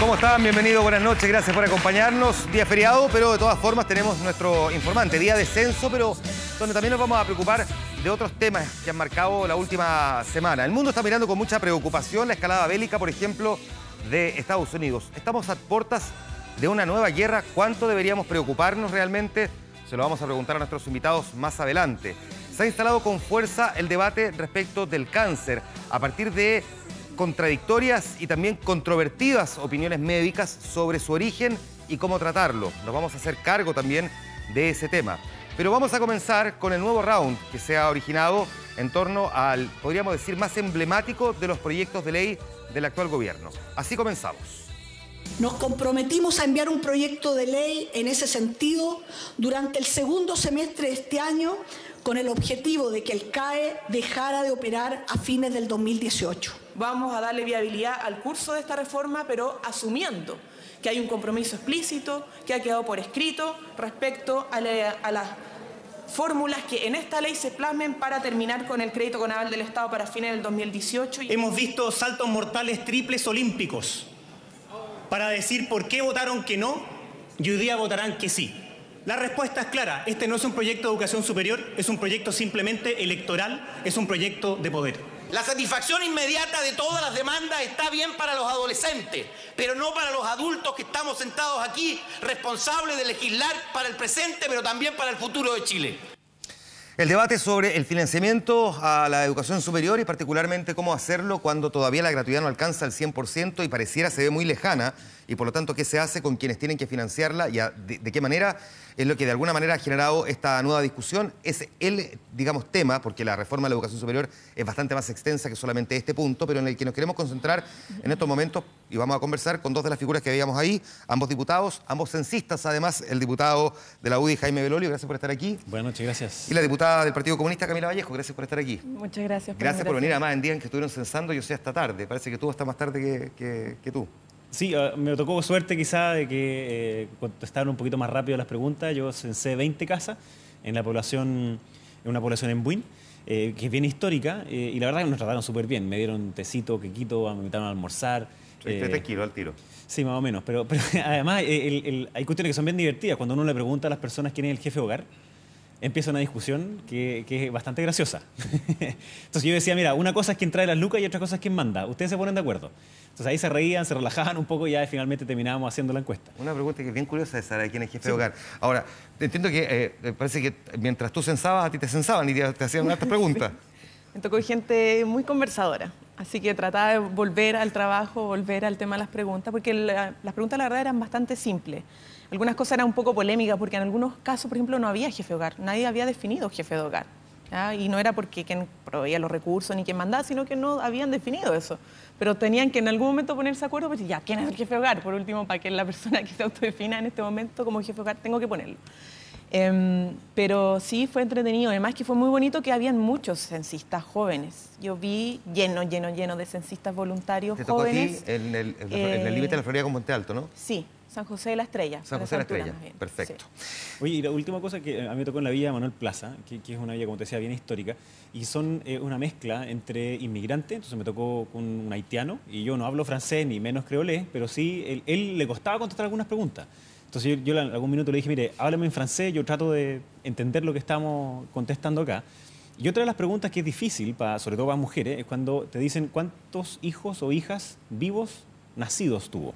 ¿Cómo están? Bienvenidos, buenas noches, gracias por acompañarnos. Día feriado, pero de todas formas tenemos nuestro informante, día de censo, pero donde también nos vamos a preocupar de otros temas que han marcado la última semana. El mundo está mirando con mucha preocupación la escalada bélica, por ejemplo, de Estados Unidos. Estamos a puertas de una nueva guerra. ¿Cuánto deberíamos preocuparnos realmente? Se lo vamos a preguntar a nuestros invitados más adelante. Se ha instalado con fuerza el debate respecto del cáncer a partir de contradictorias y también controvertidas opiniones médicas sobre su origen y cómo tratarlo. Nos vamos a hacer cargo también de ese tema. Pero vamos a comenzar con el nuevo round que se ha originado en torno al, podríamos decir, más emblemático de los proyectos de ley del actual gobierno. Así comenzamos. Nos comprometimos a enviar un proyecto de ley en ese sentido durante el segundo semestre de este año con el objetivo de que el CAE dejara de operar a fines del 2018. Vamos a darle viabilidad al curso de esta reforma, pero asumiendo que hay un compromiso explícito que ha quedado por escrito respecto a las fórmulas que en esta ley se plasmen para terminar con el crédito con aval del Estado para fines del 2018. Hemos visto saltos mortales triples olímpicos para decir por qué votaron que no y hoy día votarán que sí. La respuesta es clara, este no es un proyecto de educación superior, es un proyecto simplemente electoral, es un proyecto de poder. La satisfacción inmediata de todas las demandas está bien para los adolescentes, pero no para los adultos que estamos sentados aquí, responsables de legislar para el presente, pero también para el futuro de Chile. El debate sobre el financiamiento a la educación superior y particularmente cómo hacerlo cuando todavía la gratuidad no alcanza el 100% y pareciera se ve muy lejana y por lo tanto qué se hace con quienes tienen que financiarla y de qué manera es lo que de alguna manera ha generado esta nueva discusión. Es el, digamos, tema, porque la reforma de la educación superior es bastante más extensa que solamente este punto, pero en el que nos queremos concentrar en estos momentos y vamos a conversar con dos de las figuras que veíamos ahí, ambos diputados, ambos censistas, además el diputado de la UDI, Jaime Belolio, gracias por estar aquí. Buenas noches, gracias. Y la diputada del Partido Comunista, Camila Vallejo, gracias por estar aquí. Muchas gracias. Gracias por venir, además en día en que estuvieron censando, yo sé hasta tarde, parece que tú hasta más tarde que tú. Sí, me tocó suerte quizá de que contestaron un poquito más rápido las preguntas. Yo censé 20 casas en la población, en una población en Buin, que es bien histórica, y la verdad que nos trataron súper bien. Me dieron tecito, quequito, me invitaron a almorzar. 3 kilos al tiro. Sí, más o menos, pero además hay cuestiones que son bien divertidas. Cuando uno le pregunta a las personas quién es el jefe de hogar, empieza una discusión que es bastante graciosa. Entonces yo decía, mira, una cosa es quien trae las lucas y otra cosa es quien manda. Ustedes se ponen de acuerdo. Entonces ahí se reían, se relajaban un poco y ya finalmente terminábamos haciendo la encuesta. Una pregunta que es bien curiosa es saber quién es jefe de hogar. Ahora, entiendo que parece que mientras tú censabas, a ti te censaban y te hacían estas preguntas. Me tocó gente muy conversadora, así que trataba de volver al trabajo, volver al tema de las preguntas, porque las preguntas la verdad eran bastante simples. Algunas cosas eran un poco polémicas porque en algunos casos, por ejemplo, no había jefe de hogar, nadie había definido jefe de hogar. ¿Ya? Y no era porque quien proveía los recursos ni quien mandaba, sino que no habían definido eso. Pero tenían que en algún momento ponerse de acuerdo, pues ya, ¿quién es el jefe de hogar? Por último, para que la persona que se autodefina en este momento como jefe de hogar, tengo que ponerlo. Pero sí fue entretenido, además que fue muy bonito que habían muchos censistas jóvenes. Yo vi lleno de censistas voluntarios jóvenes. ¿Te tocó a ti en el límite de la Florida con Monte Alto, no? Sí. San José de la Estrella. San José de la Estrella, perfecto. Sí. Oye, y la última cosa que a mí me tocó en la Villa Manuel Plaza, que es una villa, como te decía, bien histórica, y son una mezcla entre inmigrantes, entonces me tocó con un haitiano, y yo no hablo francés ni menos creolés, pero sí, él le costaba contestar algunas preguntas. Entonces yo en algún minuto le dije, mire, háblame en francés, yo trato de entender lo que estamos contestando acá. Y otra de las preguntas que es difícil, sobre todo para mujeres, es cuando te dicen cuántos hijos o hijas vivos nacidos tuvo.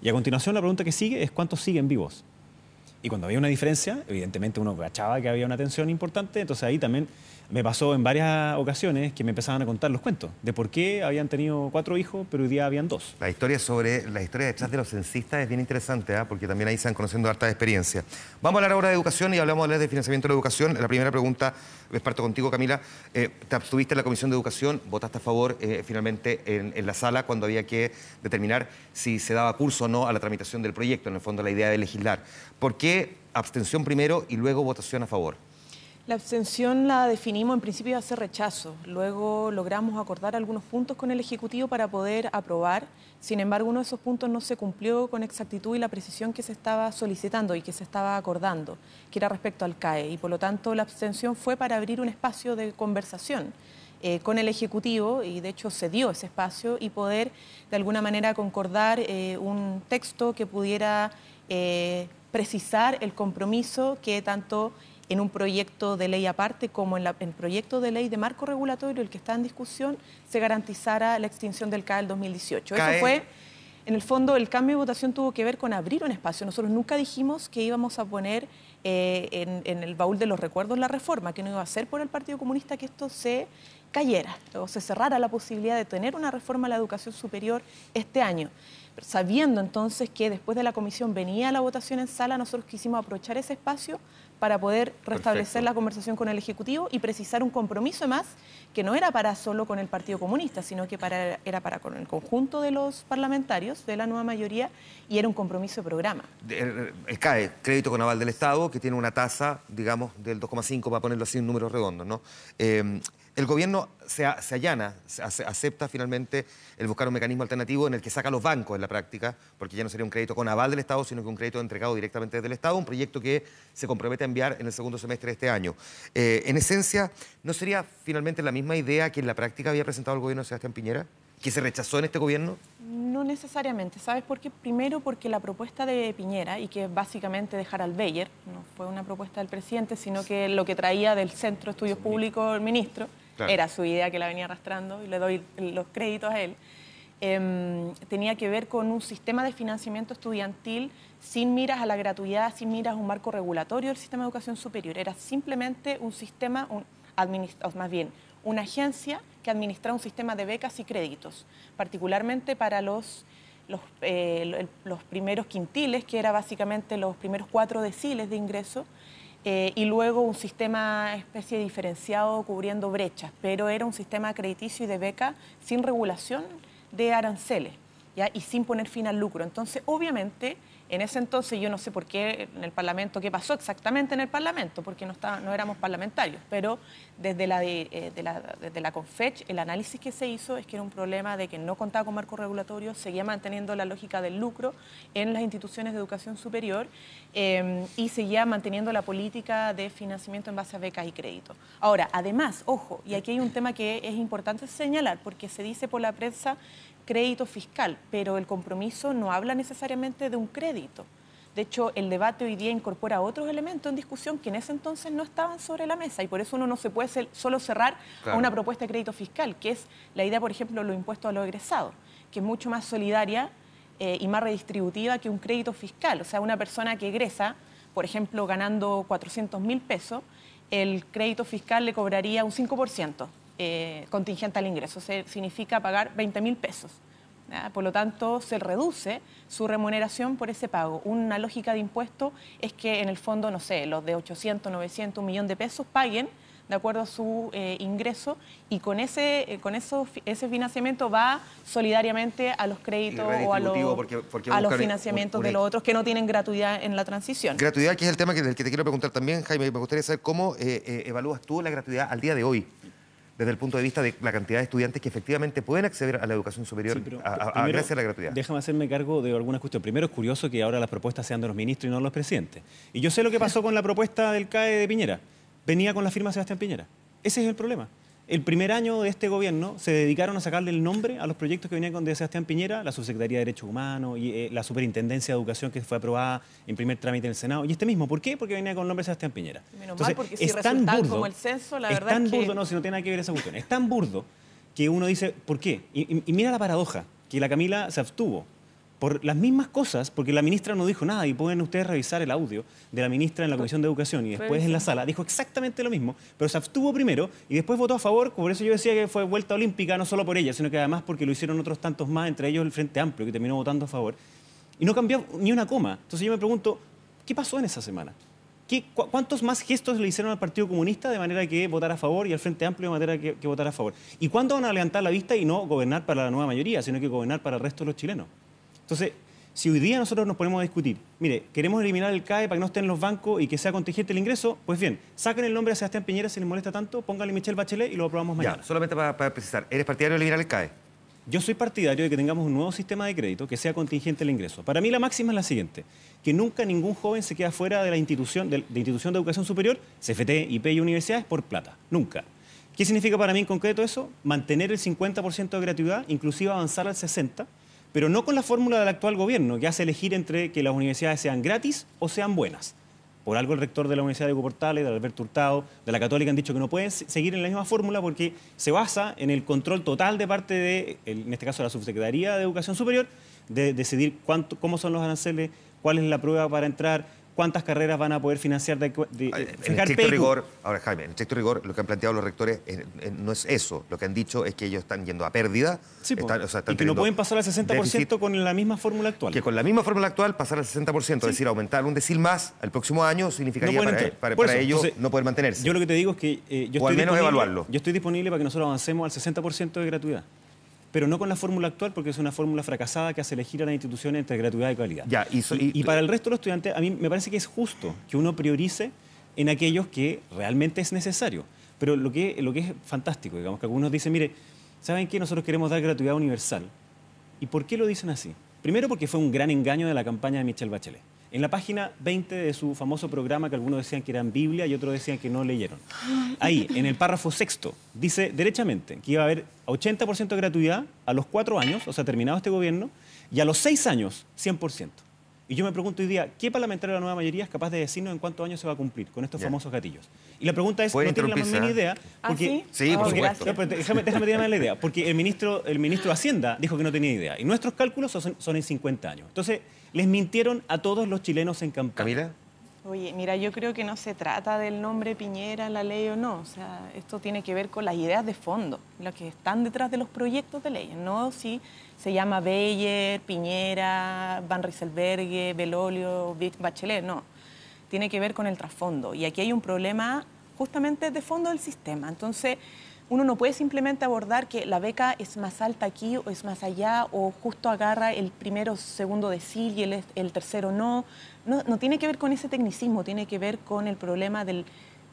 Y a continuación la pregunta que sigue es ¿cuántos siguen vivos? Y cuando había una diferencia, evidentemente uno cachaba que había una tensión importante, entonces ahí también me pasó en varias ocasiones que me empezaban a contar los cuentos de por qué habían tenido 4 hijos, pero hoy día habían 2. La historia detrás de los censistas es bien interesante, porque también ahí se van conociendo harta experiencia. Vamos a hablar ahora de educación y hablamos de financiamiento de la educación. La primera pregunta, parto contigo, Camila. Te abstuviste en la Comisión de Educación, votaste a favor finalmente en la sala cuando había que determinar si se daba curso o no a la tramitación del proyecto, en el fondo la idea de legislar. ¿Por qué abstención primero y luego votación a favor? La abstención la definimos, en principio iba a ser rechazo. Luego logramos acordar algunos puntos con el Ejecutivo para poder aprobar. Sin embargo, uno de esos puntos no se cumplió con exactitud y la precisión que se estaba solicitando y que se estaba acordando, que era respecto al CAE. Y por lo tanto, la abstención fue para abrir un espacio de conversación con el Ejecutivo, y de hecho se dio ese espacio, y poder de alguna manera concordar un texto que pudiera precisar el compromiso que tanto en un proyecto de ley aparte como en el proyecto de ley de marco regulatorio, el que está en discusión, se garantizara la extinción del CAE del 2018. Eso fue, en el fondo, el cambio de votación tuvo que ver con abrir un espacio. Nosotros nunca dijimos que íbamos a poner en el baúl de los recuerdos la reforma, que no iba a ser por el Partido Comunista que esto se cayera o se cerrara la posibilidad de tener una reforma a la educación superior este año. Pero sabiendo entonces que después de la comisión venía la votación en sala, nosotros quisimos aprovechar ese espacio para poder restablecer la conversación con el Ejecutivo y precisar un compromiso más que no era para solo con el Partido Comunista, sino que era para con el conjunto de los parlamentarios de la nueva mayoría, y era un compromiso de programa. El CAE, crédito con aval del Estado, que tiene una tasa, digamos, del 2,5, para ponerlo así en números redondos, ¿no? El gobierno se allana, acepta finalmente el buscar un mecanismo alternativo en el que saca a los bancos en la práctica, porque ya no sería un crédito con aval del Estado, sino que un crédito entregado directamente desde el Estado, un proyecto que se compromete a enviar en el segundo semestre de este año. En esencia, ¿no sería finalmente la misma idea que en la práctica había presentado el gobierno de Sebastián Piñera, que se rechazó en este gobierno? No necesariamente. ¿Sabes por qué? Primero porque la propuesta de Piñera, y que básicamente dejar al Beyer, no fue una propuesta del presidente, sino que lo que traía del Centro de Estudios Públicos el ministro, claro, era su idea que la venía arrastrando, y le doy los créditos a él, tenía que ver con un sistema de financiamiento estudiantil sin miras a la gratuidad, sin miras a un marco regulatorio del sistema de educación superior. Era simplemente un sistema, más bien, una agencia que administraba un sistema de becas y créditos, particularmente para los primeros quintiles, que era básicamente los primeros 4 deciles de ingreso, y luego un sistema especie diferenciado cubriendo brechas, pero era un sistema crediticio y de beca sin regulación de aranceles, ¿ya? Y sin poner fin al lucro. Entonces, obviamente, en ese entonces, yo no sé por qué en el Parlamento, qué pasó exactamente en el Parlamento, porque no éramos parlamentarios, pero desde la CONFECH, el análisis que se hizo es que era un problema de que no contaba con marco regulatorio, seguía manteniendo la lógica del lucro en las instituciones de educación superior, y seguía manteniendo la política de financiamiento en base a becas y créditos. Ahora, además, ojo, y aquí hay un tema que es importante señalar, porque se dice por la prensa crédito fiscal, pero el compromiso no habla necesariamente de un crédito. De hecho, el debate hoy día incorpora otros elementos en discusión que en ese entonces no estaban sobre la mesa, y por eso uno no se puede solo cerrar a una propuesta de crédito fiscal, que es la idea, por ejemplo, de los impuestos a los egresados, que es mucho más solidaria y más redistributiva que un crédito fiscal. O sea, una persona que egresa, por ejemplo, ganando 400.000 pesos, el crédito fiscal le cobraría un 5%. Contingente al ingreso, significa pagar 20.000 pesos. ¿Ya? Por lo tanto, se reduce su remuneración por ese pago. Una lógica de impuesto es que, en el fondo, no sé, los de 800, 900, 1 millón de pesos paguen de acuerdo a su ingreso, y con ese financiamiento va solidariamente a los créditos o a los financiamientos de los otros que no tienen gratuidad en la transición. Gratuidad, que es el tema del que te quiero preguntar también, Jaime. Me gustaría saber cómo evalúas tú la gratuidad al día de hoy, desde el punto de vista de la cantidad de estudiantes que efectivamente pueden acceder a la educación superior, primero, gracias a la gratuidad. Déjame hacerme cargo de algunas cuestiones. Primero, es curioso que ahora las propuestas sean de los ministros y no de los presidentes. Y yo sé lo que pasó con la propuesta del CAE de Piñera. Venía con la firma de Sebastián Piñera. Ese es el problema. El primer año de este gobierno se dedicaron a sacarle el nombre a los proyectos que venían con de Sebastián Piñera, la Subsecretaría de Derechos Humanos y la Superintendencia de Educación, que fue aprobada en primer trámite en el Senado. Y este mismo, ¿por qué? Porque venía con el nombre de Sebastián Piñera. Menos mal, porque si resultan como el censo, la verdad es que... burdo, no, si no tiene nada que ver esa cuestión. Es tan burdo que uno dice, ¿por qué? Y mira la paradoja, que la Camila se abstuvo por las mismas cosas, porque la ministra no dijo nada, y pueden ustedes revisar el audio de la ministra en la Comisión de Educación y después en la sala, dijo exactamente lo mismo, pero se abstuvo primero y después votó a favor. Por eso yo decía que fue vuelta olímpica, no solo por ella, sino que además porque lo hicieron otros tantos más, entre ellos el Frente Amplio, que terminó votando a favor, y no cambió ni una coma. Entonces yo me pregunto, ¿qué pasó en esa semana? ¿Cuántos más gestos le hicieron al Partido Comunista de manera que votara a favor y al Frente Amplio de manera que votara a favor? ¿Y cuándo van a levantar la vista y no gobernar para la nueva mayoría, sino que gobernar para el resto de los chilenos? Entonces, si hoy día nosotros nos ponemos a discutir, mire, queremos eliminar el CAE para que no estén los bancos y que sea contingente el ingreso, pues bien, saquen el nombre de Sebastián Piñera si les molesta tanto, pónganle Michelle Bachelet y lo aprobamos mañana. Ya, solamente para precisar, ¿eres partidario de eliminar el CAE? Yo soy partidario de que tengamos un nuevo sistema de crédito que sea contingente el ingreso. Para mí la máxima es la siguiente, que nunca ningún joven se queda fuera de la institución de educación superior, CFT, IP y universidades, por plata. Nunca. ¿Qué significa para mí en concreto eso? Mantener el 50% de gratuidad, inclusive avanzar al 60%, pero no con la fórmula del actual gobierno, que hace elegir entre que las universidades sean gratis o sean buenas. Por algo el rector de la Universidad de Hugo Portales, de Alberto Hurtado, de la Católica han dicho que no pueden seguir en la misma fórmula porque se basa en el control total de parte de, en este caso, la Subsecretaría de Educación Superior, de decidir cómo son los aranceles, cuál es la prueba para entrar, cuántas carreras van a poder financiar, en estricto rigor, ahora Jaime, en estricto rigor, lo que han planteado los rectores no es eso. Lo que han dicho es que ellos están yendo a pérdida. Sí, y que no pueden pasar al 60% déficit, con la misma fórmula actual. Que con la misma fórmula actual pasar al 60%, es decir, aumentar un decil más el próximo año significaría para ellos entonces, no poder mantenerse. Yo lo que te digo es que o al menos evaluarlo. Yo estoy disponible para que nosotros avancemos al 60% de gratuidad. Pero no con la fórmula actual, porque es una fórmula fracasada que hace elegir a las instituciones entre gratuidad y calidad. Ya, y para el resto de los estudiantes, a mí me parece que es justo que uno priorice en aquellos que realmente es necesario. Pero lo que es fantástico, digamos, que algunos dicen, mire, ¿saben qué? Nosotros queremos dar gratuidad universal. ¿Y por qué lo dicen así? Primero porque fue un gran engaño de la campaña de Michelle Bachelet. En la página 20 de su famoso programa, que algunos decían que eran Biblia y otros decían que no leyeron. Ahí, en el párrafo 6º, dice derechamente que iba a haber 80% de gratuidad a los 4 años, o sea, terminado este gobierno, y a los 6 años, 100%. Y yo me pregunto hoy día, ¿qué parlamentario de la nueva mayoría es capaz de decirnos en cuántos años se va a cumplir con estos famosos gatillos? Y la pregunta es, ¿no tiene la más mínima idea? Porque, sí, por supuesto. Déjame terminar la idea, porque el ministro de Hacienda dijo que no tenía idea, y nuestros cálculos son en 50 años. Entonces, les mintieron a todos los chilenos en campaña. ¿Camila? Oye, mira, yo creo que no se trata del nombre Piñera, la ley o no. O sea, esto tiene que ver con las ideas de fondo, las que están detrás de los proyectos de ley. No si se llama Beyer, Piñera, Van Rieselberghe, Belolio, Bachelet, no. Tiene que ver con el trasfondo. Y aquí hay un problema justamente de fondo del sistema. Entonces, uno no puede simplemente abordar que la beca es más alta aquí o es más allá o justo agarra el primero o segundo decil y el tercero no. No tiene que ver con ese tecnicismo, tiene que ver con el problema del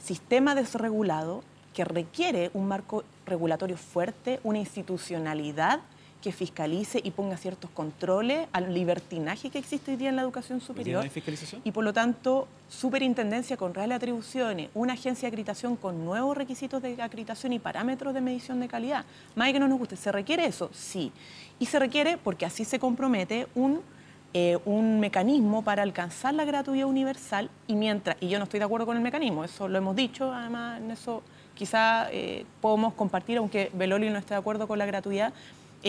sistema desregulado que requiere un marco regulatorio fuerte, una institucionalidad que fiscalice y ponga ciertos controles al libertinaje que existe hoy día en la educación superior. ¿Hay fiscalización? Y por lo tanto, superintendencia con reales atribuciones, una agencia de acreditación con nuevos requisitos de acreditación y parámetros de medición de calidad. Más que no nos guste, ¿se requiere eso? Sí. Y se requiere porque así se compromete un mecanismo para alcanzar la gratuidad universal y yo no estoy de acuerdo con el mecanismo, eso lo hemos dicho, además en eso quizá podemos compartir, aunque Belolio no esté de acuerdo con la gratuidad.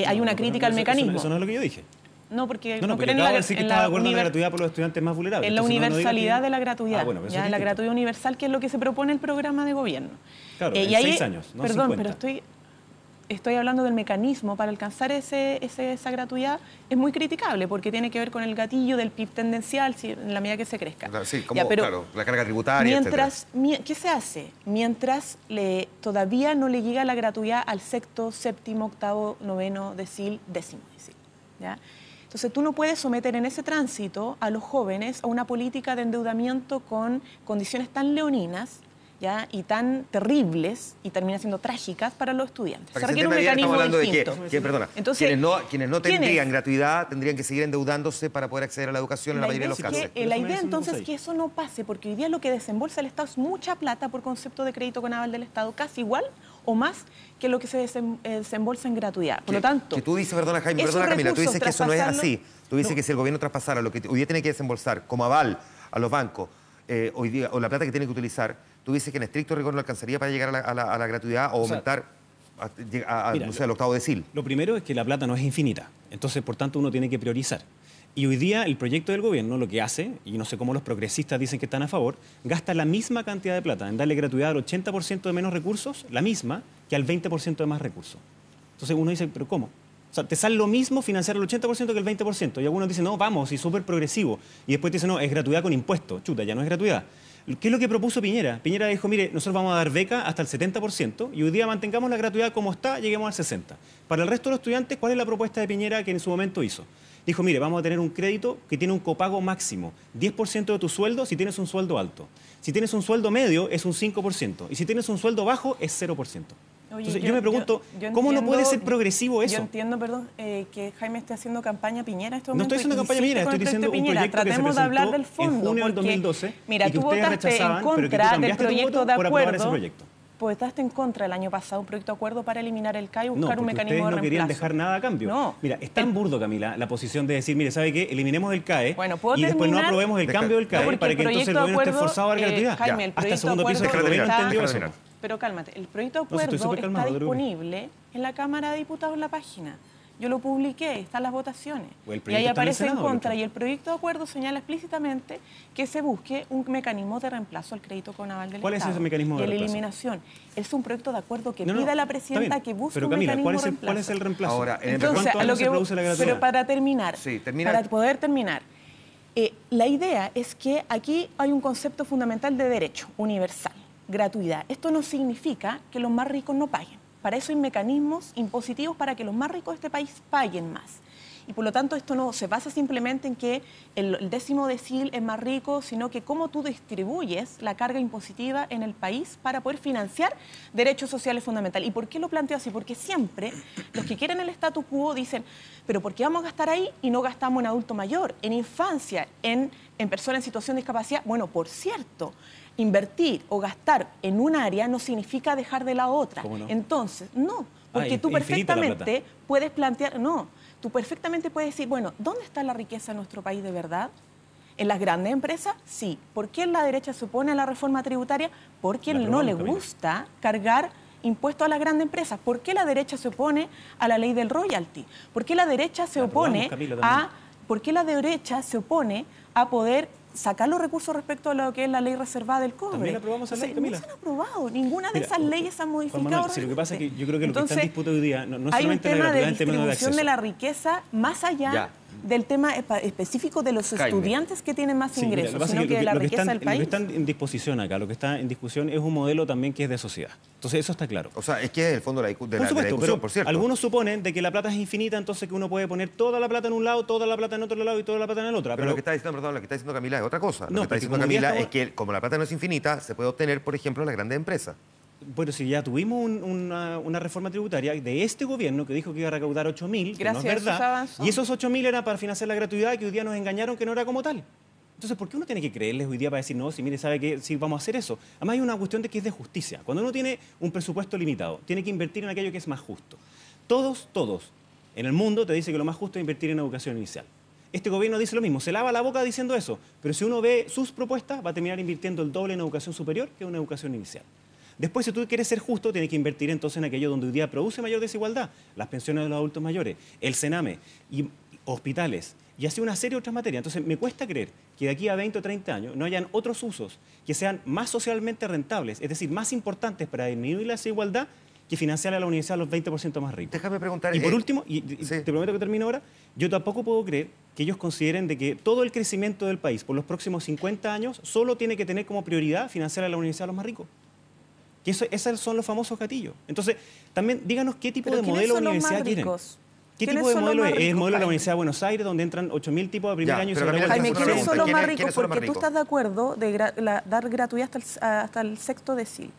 Hay una crítica al mecanismo. Eso no es lo que yo dije. No, porque no creen en la decir que estaba de acuerdo en la gratuidad por los estudiantes más vulnerables. En la universalidad de la gratuidad. Bueno, ya, la gratuidad universal, que es lo que se propone el programa de gobierno. Claro, en 6 años, no perdón, 50. Pero estoy hablando del mecanismo para alcanzar esa gratuidad. Es muy criticable porque tiene que ver con el gatillo del PIB tendencial en la medida que se crezca. Sí, como, claro, la carga tributaria, ¿Qué se hace? Mientras todavía no le llega la gratuidad al sexto, séptimo, octavo, noveno decil, décimo decil. ¿Ya? Entonces, tú no puedes someter en ese tránsito a los jóvenes a una política de endeudamiento con condiciones tan leoninas, ¿ya? Y tan terribles y termina siendo trágicas para los estudiantes. Se requiere un mecanismo distinto. Entonces, quienes no tendrían gratuidad tendrían que seguir endeudándose para poder acceder a la educación en la mayoría de los casos. La idea entonces es que eso no pase, porque hoy día lo que desembolsa el Estado es mucha plata por concepto de crédito con aval del Estado, casi igual o más que lo que se desembolsa en gratuidad. Por lo tanto... Que tú dices, perdona Jaime, perdona Camila, tú dices que eso no es así. Tú dices que si el gobierno traspasara lo que hoy día tiene que desembolsar como aval a los bancos, hoy día, o la plata que tiene que utilizar, tú dices que en estricto rigor no alcanzaría para llegar a la gratuidad o aumentar al octavo decil. Lo primero es que la plata no es infinita, entonces por tanto uno tiene que priorizar. Y hoy día el proyecto del gobierno lo que hace, y no sé cómo los progresistas dicen que están a favor, gasta la misma cantidad de plata en darle gratuidad al 80% de menos recursos, la misma, que al 20% de más recursos. Entonces uno dice, ¿pero cómo? O sea, te sale lo mismo financiar el 80% que el 20%. Y algunos dicen, no, vamos, y súper progresivo. Y después te dicen, no, es gratuidad con impuestos. Chuta, ya no es gratuidad. ¿Qué es lo que propuso Piñera? Piñera dijo, mire, nosotros vamos a dar beca hasta el 70% y hoy día mantengamos la gratuidad como está, lleguemos al 60%. Para el resto de los estudiantes, ¿cuál es la propuesta de Piñera que en su momento hizo? Dijo, mire, vamos a tener un crédito que tiene un copago máximo, 10% de tu sueldo si tienes un sueldo alto. Si tienes un sueldo medio, es un 5%. Y si tienes un sueldo bajo, es 0%. Oye, entonces yo me pregunto, ¿cómo no puede ser progresivo eso? Yo entiendo, perdón, que Jaime esté haciendo campaña Piñera en este momento. No estoy haciendo campaña Piñera, estoy diciendo un proyecto que se presentó de hablar del fondo, en junio del 2012 mira, y que ustedes rechazaban, pero que tú cambiaste tu voto por aprobar ese proyecto. votaste en contra el año pasado un proyecto de acuerdo para eliminar el CAE y buscar un mecanismo de reemplazo. No querían reemplazo. dejar nada a cambio. No. Mira, es tan burdo, Camila, la posición de decir, mire, ¿sabe qué? Eliminemos el CAE Bueno, ¿puedo y después no terminar? aprobemos el cambio del CAE para que entonces el gobierno esté forzado a dar gratuidad. Jaime, el Hasta el proyecto segundo piso de es que el acuerdo gobierno está- entendió eso. Déjame Pero cálmate, el proyecto de No, si estoy acuerdo súper calmado, está no te preocupes. disponible en la Cámara de Diputados en la página. Yo lo publiqué, están las votaciones. O el Y proyecto ahí está en el aparece en Senado, contra. el otro. Y el proyecto de acuerdo señala explícitamente que se busque un mecanismo de reemplazo al crédito con aval del ¿Cuál es Estado. ese mecanismo de y la reemplazo? eliminación. Es un proyecto de acuerdo que No, no, pida a la está presidenta bien. que busque Pero un Camila, mecanismo de reemplazo. ¿cuál es el reemplazo? Ahora, en el Entonces, ¿Cuántos a lo años se que produce la gratuidad? pero para terminar, Sí, termina. para poder terminar, la idea es que aquí hay un concepto fundamental de derecho universal, gratuidad. Esto no significa que los más ricos no paguen. Para eso hay mecanismos impositivos para que los más ricos de este país paguen más. Y por lo tanto esto no se basa simplemente en que el décimo decil es más rico, sino que cómo tú distribuyes la carga impositiva en el país para poder financiar derechos sociales fundamentales. ¿Y por qué lo planteo así? Porque siempre los que quieren el statu quo dicen, pero ¿por qué vamos a gastar ahí y no gastamos en adulto mayor, en infancia, en personas en situación de discapacidad? Bueno, por cierto, invertir o gastar en un área no significa dejar de la otra. ¿Cómo no? Entonces, no, porque tú infinita la plata. perfectamente puedes plantear, no, tú perfectamente puedes decir, bueno, ¿dónde está la riqueza en nuestro país de verdad? ¿En las grandes empresas? Sí. ¿Por qué la derecha se opone a la reforma tributaria? Porque La no aprobamos, le Camila. gusta cargar impuestos a las grandes empresas. ¿Por qué la derecha se opone a la ley del royalty? ¿Por qué la derecha se La aprobamos, opone Camila, también. ¿por qué la derecha se opone a poder sacar los recursos respecto a lo que es la ley reservada del cobre? También aprobamos esa ley, Camila. No se han aprobado, ninguna de Mira, esas leyes se han Juan modificado. Manuel, si lo que pasa es que yo creo que lo que está en Entonces, disputa hoy día no hay un solamente la tema de gratuidad en términos de distribución acceso. de la riqueza más allá Ya. del tema específico de los Jaime. estudiantes que tienen más Sí, mira, ingresos, lo que pasa sino es que de la lo que riqueza están- del país. Lo que está en disposición acá, lo que está en discusión es un modelo también que es de sociedad. Entonces eso está claro. O sea, es que es el fondo de la, Por de la supuesto, discusión, pero por cierto. algunos suponen de que la plata es infinita, entonces que uno puede poner toda la plata en un lado, toda la plata en otro lado y toda la plata en el otro. Pero lo que está diciendo, perdón, lo que está diciendo Camila es otra cosa. Lo No, que está porque diciendo como Camila ya es estamos- que como la plata no es infinita, se puede obtener, por ejemplo, en las grandes empresas. Bueno, si ya tuvimos una reforma tributaria de este gobierno que dijo que iba a recaudar 8.000, que no es Gracias a eso se verdad, avanzó. y esos 8.000 era para financiar la gratuidad que hoy día nos engañaron que no era como tal. Entonces, ¿por qué uno tiene que creerles hoy día para decir, no, si mire, sabe que sí vamos a hacer eso? Además hay una cuestión de que es de justicia. Cuando uno tiene un presupuesto limitado, tiene que invertir en aquello que es más justo. Todos en el mundo te dicen que lo más justo es invertir en educación inicial. Este gobierno dice lo mismo, se lava la boca diciendo eso, pero si uno ve sus propuestas, va a terminar invirtiendo el doble en educación superior que en educación inicial. Después, si tú quieres ser justo, tienes que invertir entonces en aquello donde hoy día produce mayor desigualdad, las pensiones de los adultos mayores, el Sename, y hospitales, y así una serie de otras materias. Entonces, me cuesta creer que de aquí a 20 o 30 años no hayan otros usos que sean más socialmente rentables, es decir, más importantes para disminuir la desigualdad que financiar a la universidad a los 20% más ricos. Déjame preguntar... Y por último, y sí. te prometo que termino ahora, yo tampoco puedo creer que ellos consideren de que todo el crecimiento del país por los próximos 50 años solo tiene que tener como prioridad financiar a la universidad a los más ricos. Que esos son los famosos gatillos. Entonces, también díganos qué tipo Pero de ¿quiénes modelo de son los más universidad quieren. ricos? ¿Qué ¿Quiénes tipo de son los modelo más es? ¿Es el ricos, modelo de la Jaime? Universidad de Buenos Aires, donde entran 8.000 tipos de primer Ya, año y pero se Camila, gradúan Jaime, Esa es una ¿quiénes son los pregunta. más ¿Quiénes ricos? son los más Porque tú ricos? estás de acuerdo de dar gratuidad hasta el sexto decil.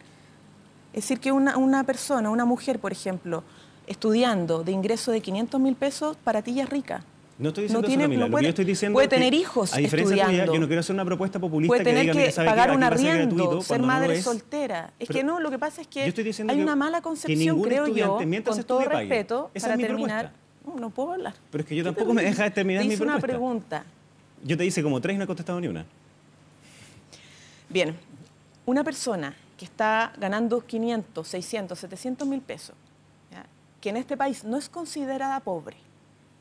Es decir, que una persona, una mujer, por ejemplo, estudiando de ingreso de 500.000 pesos, para ti ya es rica. No estoy diciendo No eso, tiene- Camila. no Lo que puede- yo estoy diciendo puede es que, tener hijos a diferencia tuya, estudiando. yo no quiero hacer una propuesta populista Puede tener diga, que mira, ¿sabe qué? pagar Aquí un va a ser arriendo, gratuito, ser cuando no lo madre es. soltera. Es Pero que no, lo que pasa es que yo estoy diciendo hay que- una mala que concepción, ningún creo yo, estudiante, mientras con todo estudie, pague. respeto, Esa para es mi terminar. propuesta. No puedo hablar. Pero es que yo ¿Qué tampoco me termino? dejas terminar Te mi hice una propuesta. pregunta. Yo te hice como 3 y no he contestado ni una. Bien, una persona que está ganando 500, 600, 700.000 pesos, ¿ya? Que en este país no es considerada pobre,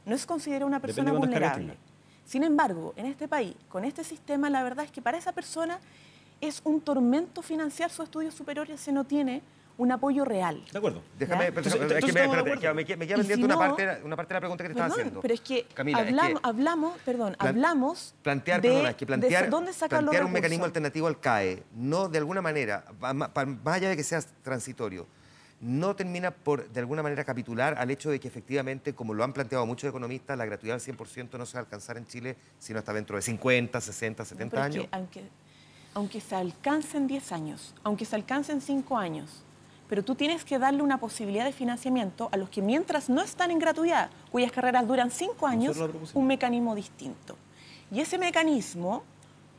no es considerada una Depende persona de cuántas cargas vulnerable. tenga. Sin embargo, en este país, con este sistema, la verdad es que para esa persona es un tormento financiar su estudio superior y se no tiene un apoyo real. De acuerdo. Déjame, ¿Ya? pero Entonces, es que estamos de acuerdo. me queda Y pendiente si una, no- parte, una parte de la pregunta que te estaba Perdón, haciendo. pero es que Camila, es que hablamos plantear, de, perdona, es que plantear, de dónde sacar los plantear un recursos. mecanismo alternativo al CAE, no de alguna manera, más allá de que sea transitorio, no termina por de alguna manera capitular al hecho de que efectivamente, como lo han planteado muchos economistas, la gratuidad al 100% no se va a alcanzar en Chile sino hasta dentro de 50, 60, 70 Pero es años. que aunque se alcance en 10 años, aunque se alcance en 5 años, pero tú tienes que darle una posibilidad de financiamiento a los que mientras no están en gratuidad, cuyas carreras duran 5 años, Nosotros lo propusimos. un mecanismo distinto. Y ese mecanismo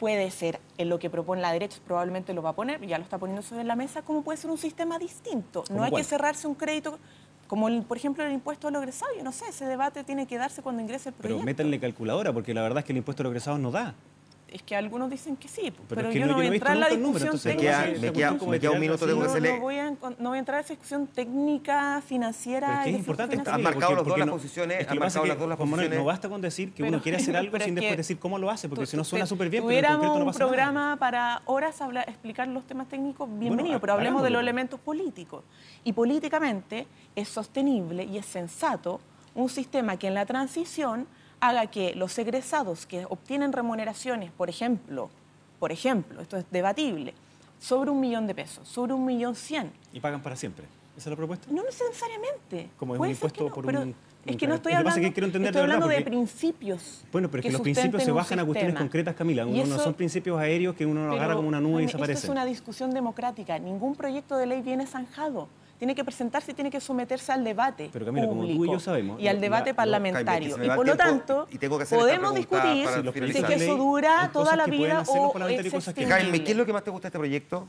puede ser en lo que propone la derecha, probablemente lo va a poner, ya lo está poniendo sobre la mesa, como puede ser un sistema distinto. No hay que cerrarse un crédito, como por ejemplo el impuesto a los egresados. Yo no sé, ese debate tiene que darse cuando ingrese el proyecto. Pero métanle calculadora, porque la verdad es que el impuesto a los egresados no da. Es que algunos dicen que sí, Pero pero es que yo no voy a entrar en la discusión técnica. Me queda un minuto, tengo que hacerle... No voy a entrar en esa discusión técnica, financiera. Pero es que es importante. Han marcado las dos las posiciones. Han marcado las dos las posiciones. No basta con decir que uno quiere hacer algo sin después decir cómo lo hace, porque si no suena súper bien, pero en tuviéramos concreto no un pasa nada. programa para horas explicar los temas técnicos, bienvenido, pero hablemos de los elementos políticos. Y políticamente es sostenible y es sensato un sistema que en la transición haga que los egresados que obtienen remuneraciones, por ejemplo, esto es debatible, sobre $1.000.000, sobre $1.100.000. ¿Y pagan para siempre? ¿Esa es la propuesta? No necesariamente. Como es un impuesto por un... Es que no estoy hablando de principios. Bueno, pero es que los principios se bajan a cuestiones concretas, Camila. No son principios aéreos que uno agarra como una nube y desaparece. Esto es una discusión democrática. Ningún proyecto de ley viene zanjado. Tiene que presentarse y tiene que someterse al debate pero Camila, público como tú y yo sabemos, y al debate parlamentario. Y por lo tanto, podemos discutir si es que eso dura toda la vida o es extinguible. Jaime, ¿qué es lo que más te gusta de este proyecto?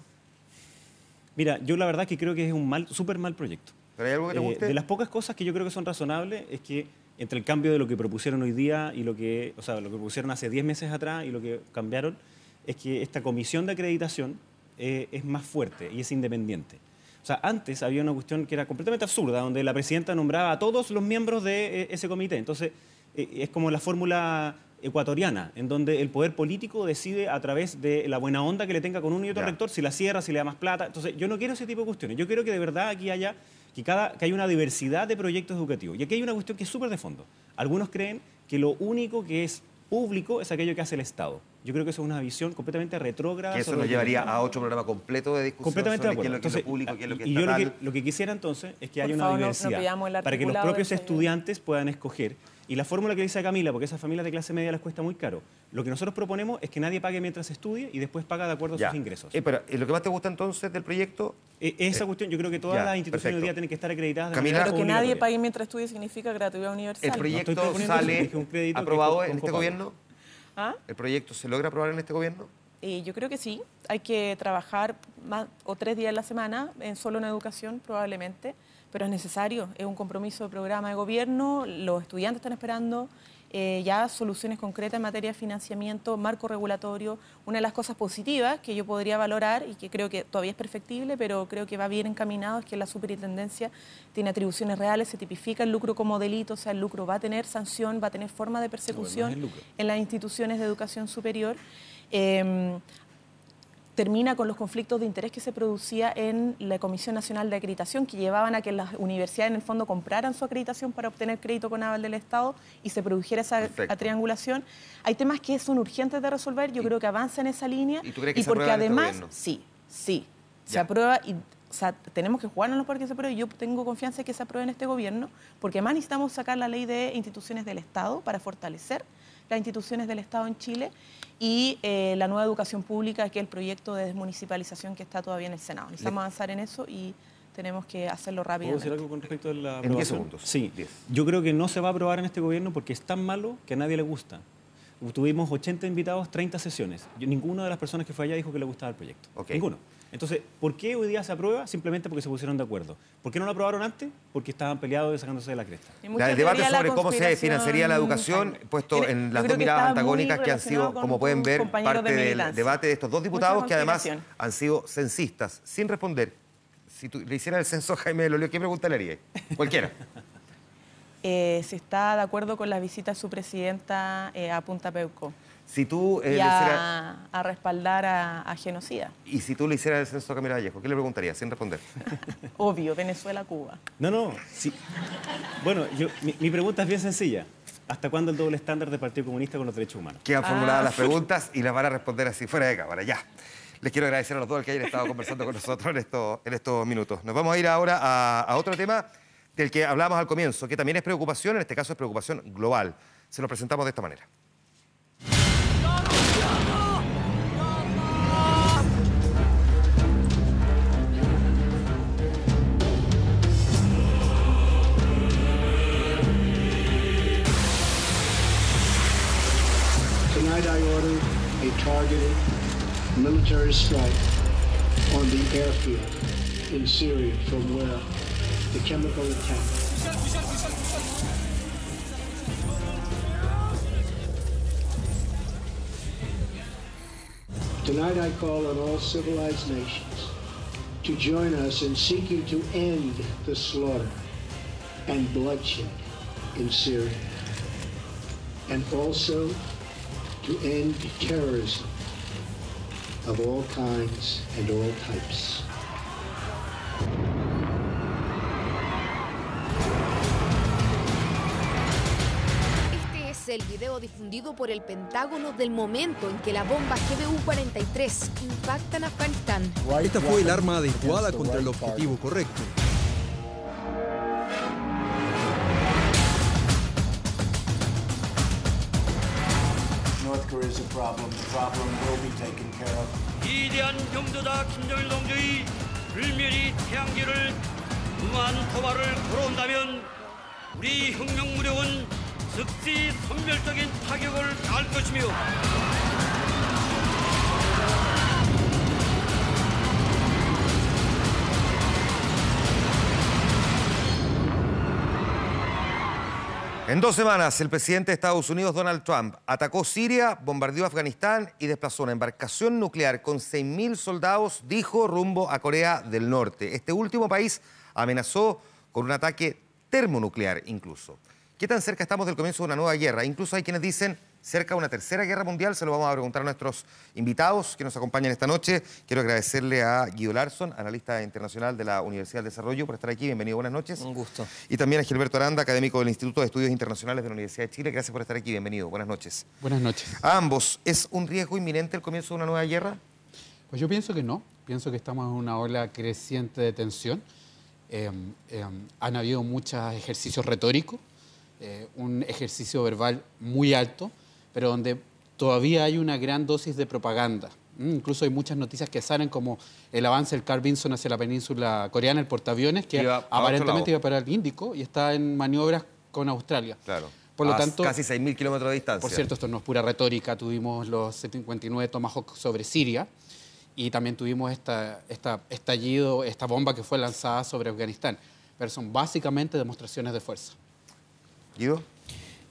Mira, yo la verdad que creo que es un súper mal proyecto. ¿Pero hay algo que te guste? De las pocas cosas que yo creo que son razonables es que entre el cambio de lo que propusieron hoy día y lo que propusieron hace 10 meses atrás y lo que cambiaron, es que esta comisión de acreditación es más fuerte y es independiente. O sea, antes había una cuestión que era completamente absurda, donde la presidenta nombraba a todos los miembros de ese comité. Entonces, es como la fórmula ecuatoriana, en donde el poder político decide a través de la buena onda que le tenga con uno y otro rector, si la cierra, si le da más plata. Entonces, yo no quiero ese tipo de cuestiones. Yo quiero que de verdad aquí haya que haya una diversidad de proyectos educativos. Y aquí hay una cuestión que es súper de fondo. Algunos creen que lo único que es público es aquello que hace el Estado. Yo creo que eso es una visión completamente retrógrada. Que eso nos llevaría a otro programa completo de discusión completamente sobre de acuerdo. qué es lo que es lo público, qué es lo que es y estatal. yo lo que quisiera entonces es que haya una favor, diversidad para que los propios estudiantes puedan escoger. Y la fórmula que dice Camila, porque a esas familias de clase media les cuesta muy caro, lo que nosotros proponemos es que nadie pague mientras estudie y después paga de acuerdo a sus ingresos. Pero, ¿lo que más te gusta entonces del proyecto? Esa cuestión, yo creo que todas las instituciones hoy día tienen que estar acreditadas de manera Pero que nadie pague mientras estudie significa gratuidad universal. ¿El proyecto sale aprobado en este gobierno? ¿Ah? ¿El proyecto se logra aprobar en este gobierno? Yo creo que sí. Hay que trabajar más o 3 días a la semana, solo en educación probablemente, pero es necesario. Es un compromiso de programa de gobierno. Los estudiantes están esperando ya soluciones concretas en materia de financiamiento, marco regulatorio. Una de las cosas positivas que yo podría valorar y que creo que todavía es perfectible, pero creo que va bien encaminado, es que la superintendencia tiene atribuciones reales, se tipifica el lucro como delito, o sea, el lucro va a tener sanción, va a tener forma de persecución en las instituciones de educación superior. Termina con los conflictos de interés que se producía en la Comisión Nacional de Acreditación, que llevaban a que las universidades en el fondo compraran su acreditación para obtener crédito con aval del Estado y se produjera esa triangulación. Hay temas que son urgentes de resolver, yo creo que avanza en esa línea. ¿Y tú crees que y se porque aprueba en además, este gobierno? sí, se aprueba y... O sea, tenemos que jugarnos para que se apruebe. Yo tengo confianza en que se apruebe en este gobierno, porque además necesitamos sacar la ley de instituciones del Estado para fortalecer las instituciones del Estado en Chile y la nueva educación pública, que es el proyecto de desmunicipalización que está todavía en el Senado. Necesitamos avanzar en eso y tenemos que hacerlo rápidamente. ¿Puedo decir algo con respecto a la aprobación? En 10 segundos. Sí. 10. Yo creo que no se va a aprobar en este gobierno porque es tan malo que a nadie le gusta. Tuvimos 80 invitados, 30 sesiones. Ninguna de las personas que fue allá dijo que le gustaba el proyecto. Ninguno. Entonces, ¿por qué hoy día se aprueba? Simplemente porque se pusieron de acuerdo. ¿Por qué no lo aprobaron antes? Porque estaban peleados y sacándose de la cresta. El debate sobre cómo se financiaría la educación, puesto en las dos miradas antagónicas que han sido, como pueden ver, parte del debate de estos dos diputados que además han sido censistas. Sin responder, si tú le hicieras el censo a Jaime de Lolio, ¿qué pregunta le haría? Cualquiera. Si está de acuerdo con la visita de su presidenta a Punta Peuco. Si tú y a respaldar a genocida. Y si tú le hicieras el censo a Camila Vallejo, ¿qué le preguntarías sin responder? Obvio, Venezuela, Cuba. No. Sí. Bueno, mi pregunta es bien sencilla. ¿Hasta cuándo el doble estándar del Partido Comunista con los derechos humanos? Quedan formuladas las preguntas y las van a responder así, fuera de cámara, ya. Les quiero agradecer a los dos que hayan estado conversando con nosotros en estos minutos. Nos vamos a ir ahora a otro tema del que hablábamos al comienzo, que también es preocupación, en este caso es preocupación global. Se lo presentamos de esta manera. Tonight I order a targeted military strike on the airfield in Syria from where the chemical attack. Tonight I call on all civilized nations to join us in seeking to end the slaughter and bloodshed in Syria, and also to end terrorism of all kinds and all types. El video difundido por el Pentágono del momento en que la bomba GBU-43 impacta en Afganistán. Esta fue el arma adecuada contra el objetivo correcto. North Korea is a problem. The problem will be taken care of. 위대한 영도자 김정일 동지의 불멸이 태양계를 무한 도발을 걸어온다면 우리 혁명 무력은 즉시 선멸적인 타격을 가할 것이며 En 2 semanas, el presidente de Estados Unidos, Donald Trump, atacó Siria, bombardeó Afganistán y desplazó una embarcación nuclear con 6.000 soldados, dijo, rumbo a Corea del Norte. Este último país amenazó con un ataque termonuclear incluso. ¿Qué tan cerca estamos del comienzo de una nueva guerra? Incluso hay quienes dicen cerca de una tercera guerra mundial. Se lo vamos a preguntar a nuestros invitados que nos acompañan esta noche. Quiero agradecerle a Guido Larsson, analista internacional de la Universidad del Desarrollo, por estar aquí. Bienvenido, buenas noches. Un gusto. Y también a Gilberto Aranda, académico del Instituto de Estudios Internacionales de la Universidad de Chile. Gracias por estar aquí. Bienvenido, buenas noches. Buenas noches. A ambos, ¿es un riesgo inminente el comienzo de una nueva guerra? Pues yo pienso que no. Pienso que estamos en una ola creciente de tensión. Han habido muchos ejercicios retóricos. Un ejercicio verbal muy alto, pero donde todavía hay una gran dosis de propaganda. Incluso hay muchas noticias que salen como el avance del Carl Vinson hacia la península coreana, el portaaviones, que aparentemente iba para el Índico y está en maniobras con Australia. Claro. Por lo tanto, casi 6.000 kilómetros de distancia. Por cierto, esto no es pura retórica. Tuvimos los 59 Tomahawk sobre Siria y también tuvimos estallido, esta bomba que fue lanzada sobre Afganistán. Pero son básicamente demostraciones de fuerza. ¿Guido?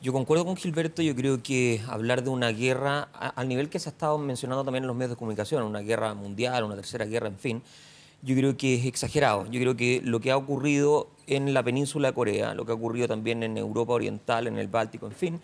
Yo concuerdo con Gilberto. Yo creo que hablar de una guerra, al nivel que se ha estado mencionando también en los medios de comunicación, una guerra mundial, una tercera guerra, en fin, yo creo que es exagerado. Yo creo que lo que ha ocurrido en la península de Corea, lo que ha ocurrido también en Europa Oriental, en el Báltico, en fin,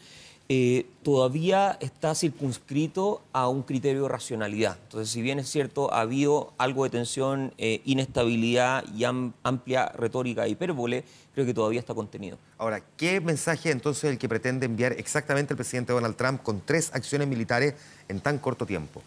todavía está circunscrito a un criterio de racionalidad. Entonces, si bien es cierto, ha habido algo de tensión, inestabilidad y amplia retórica e hipérbole, creo que todavía está contenido. Ahora, ¿qué mensaje entonces el que pretende enviar exactamente el presidente Donald Trump con 3 acciones militares en tan corto tiempo?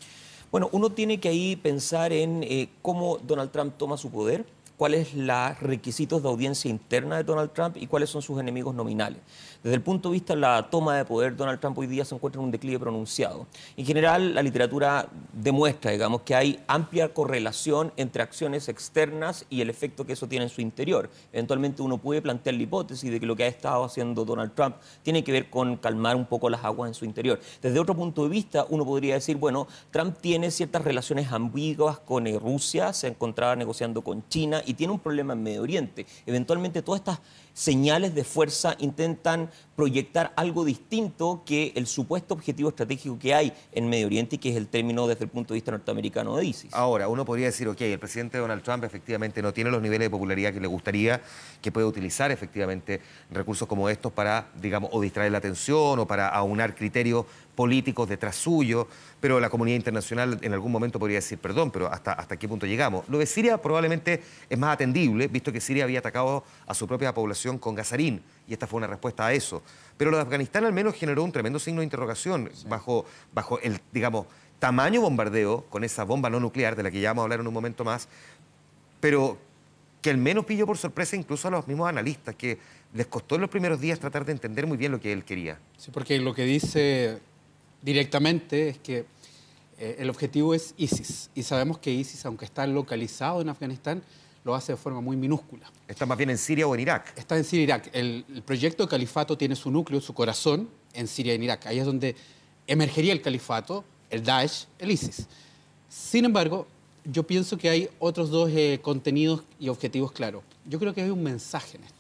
Bueno, uno tiene que ahí pensar en cómo Donald Trump toma su poder, cuáles los requisitos de audiencia interna de Donald Trump y cuáles son sus enemigos nominales. Desde el punto de vista de la toma de poder, Donald Trump hoy día se encuentra en un declive pronunciado. En general, la literatura demuestra, digamos, que hay amplia correlación entre acciones externas y el efecto que eso tiene en su interior. Eventualmente uno puede plantear la hipótesis de que lo que ha estado haciendo Donald Trump tiene que ver con calmar un poco las aguas en su interior. Desde otro punto de vista, uno podría decir, bueno, Trump tiene ciertas relaciones ambiguas con Rusia, se encontraba negociando con China y tiene un problema en Medio Oriente. Eventualmente todas estas señales de fuerza intentan proyectar algo distinto que el supuesto objetivo estratégico que hay en Medio Oriente y que es el término desde el punto de vista norteamericano de ISIS. Ahora, uno podría decir, ok, el presidente Donald Trump efectivamente no tiene los niveles de popularidad que le gustaría, que puede utilizar efectivamente recursos como estos para, digamos, o distraer la atención o para aunar criterios políticos detrás suyo, pero la comunidad internacional en algún momento podría decir, perdón, pero ¿hasta qué punto llegamos? Lo de Siria probablemente es más atendible, visto que Siria había atacado a su propia población con gasarín, y esta fue una respuesta a eso. Pero lo de Afganistán al menos generó un tremendo signo de interrogación bajo el, digamos, tamaño bombardeo con esa bomba no nuclear, de la que ya vamos a hablar en un momento más, pero que al menos pilló por sorpresa incluso a los mismos analistas, que les costó en los primeros días tratar de entender muy bien lo que él quería. Sí, porque lo que dice directamente es que el objetivo es ISIS, y sabemos que ISIS, aunque está localizado en Afganistán, lo hace de forma muy minúscula. ¿Está más bien en Siria o en Irak? Está en Siria y Irak. El proyecto de califato tiene su núcleo, su corazón, en Siria y en Irak. Ahí es donde emergería el califato, el Daesh, el ISIS. Sin embargo, yo pienso que hay otros dos contenidos y objetivos claros. Yo creo que hay un mensaje en esto.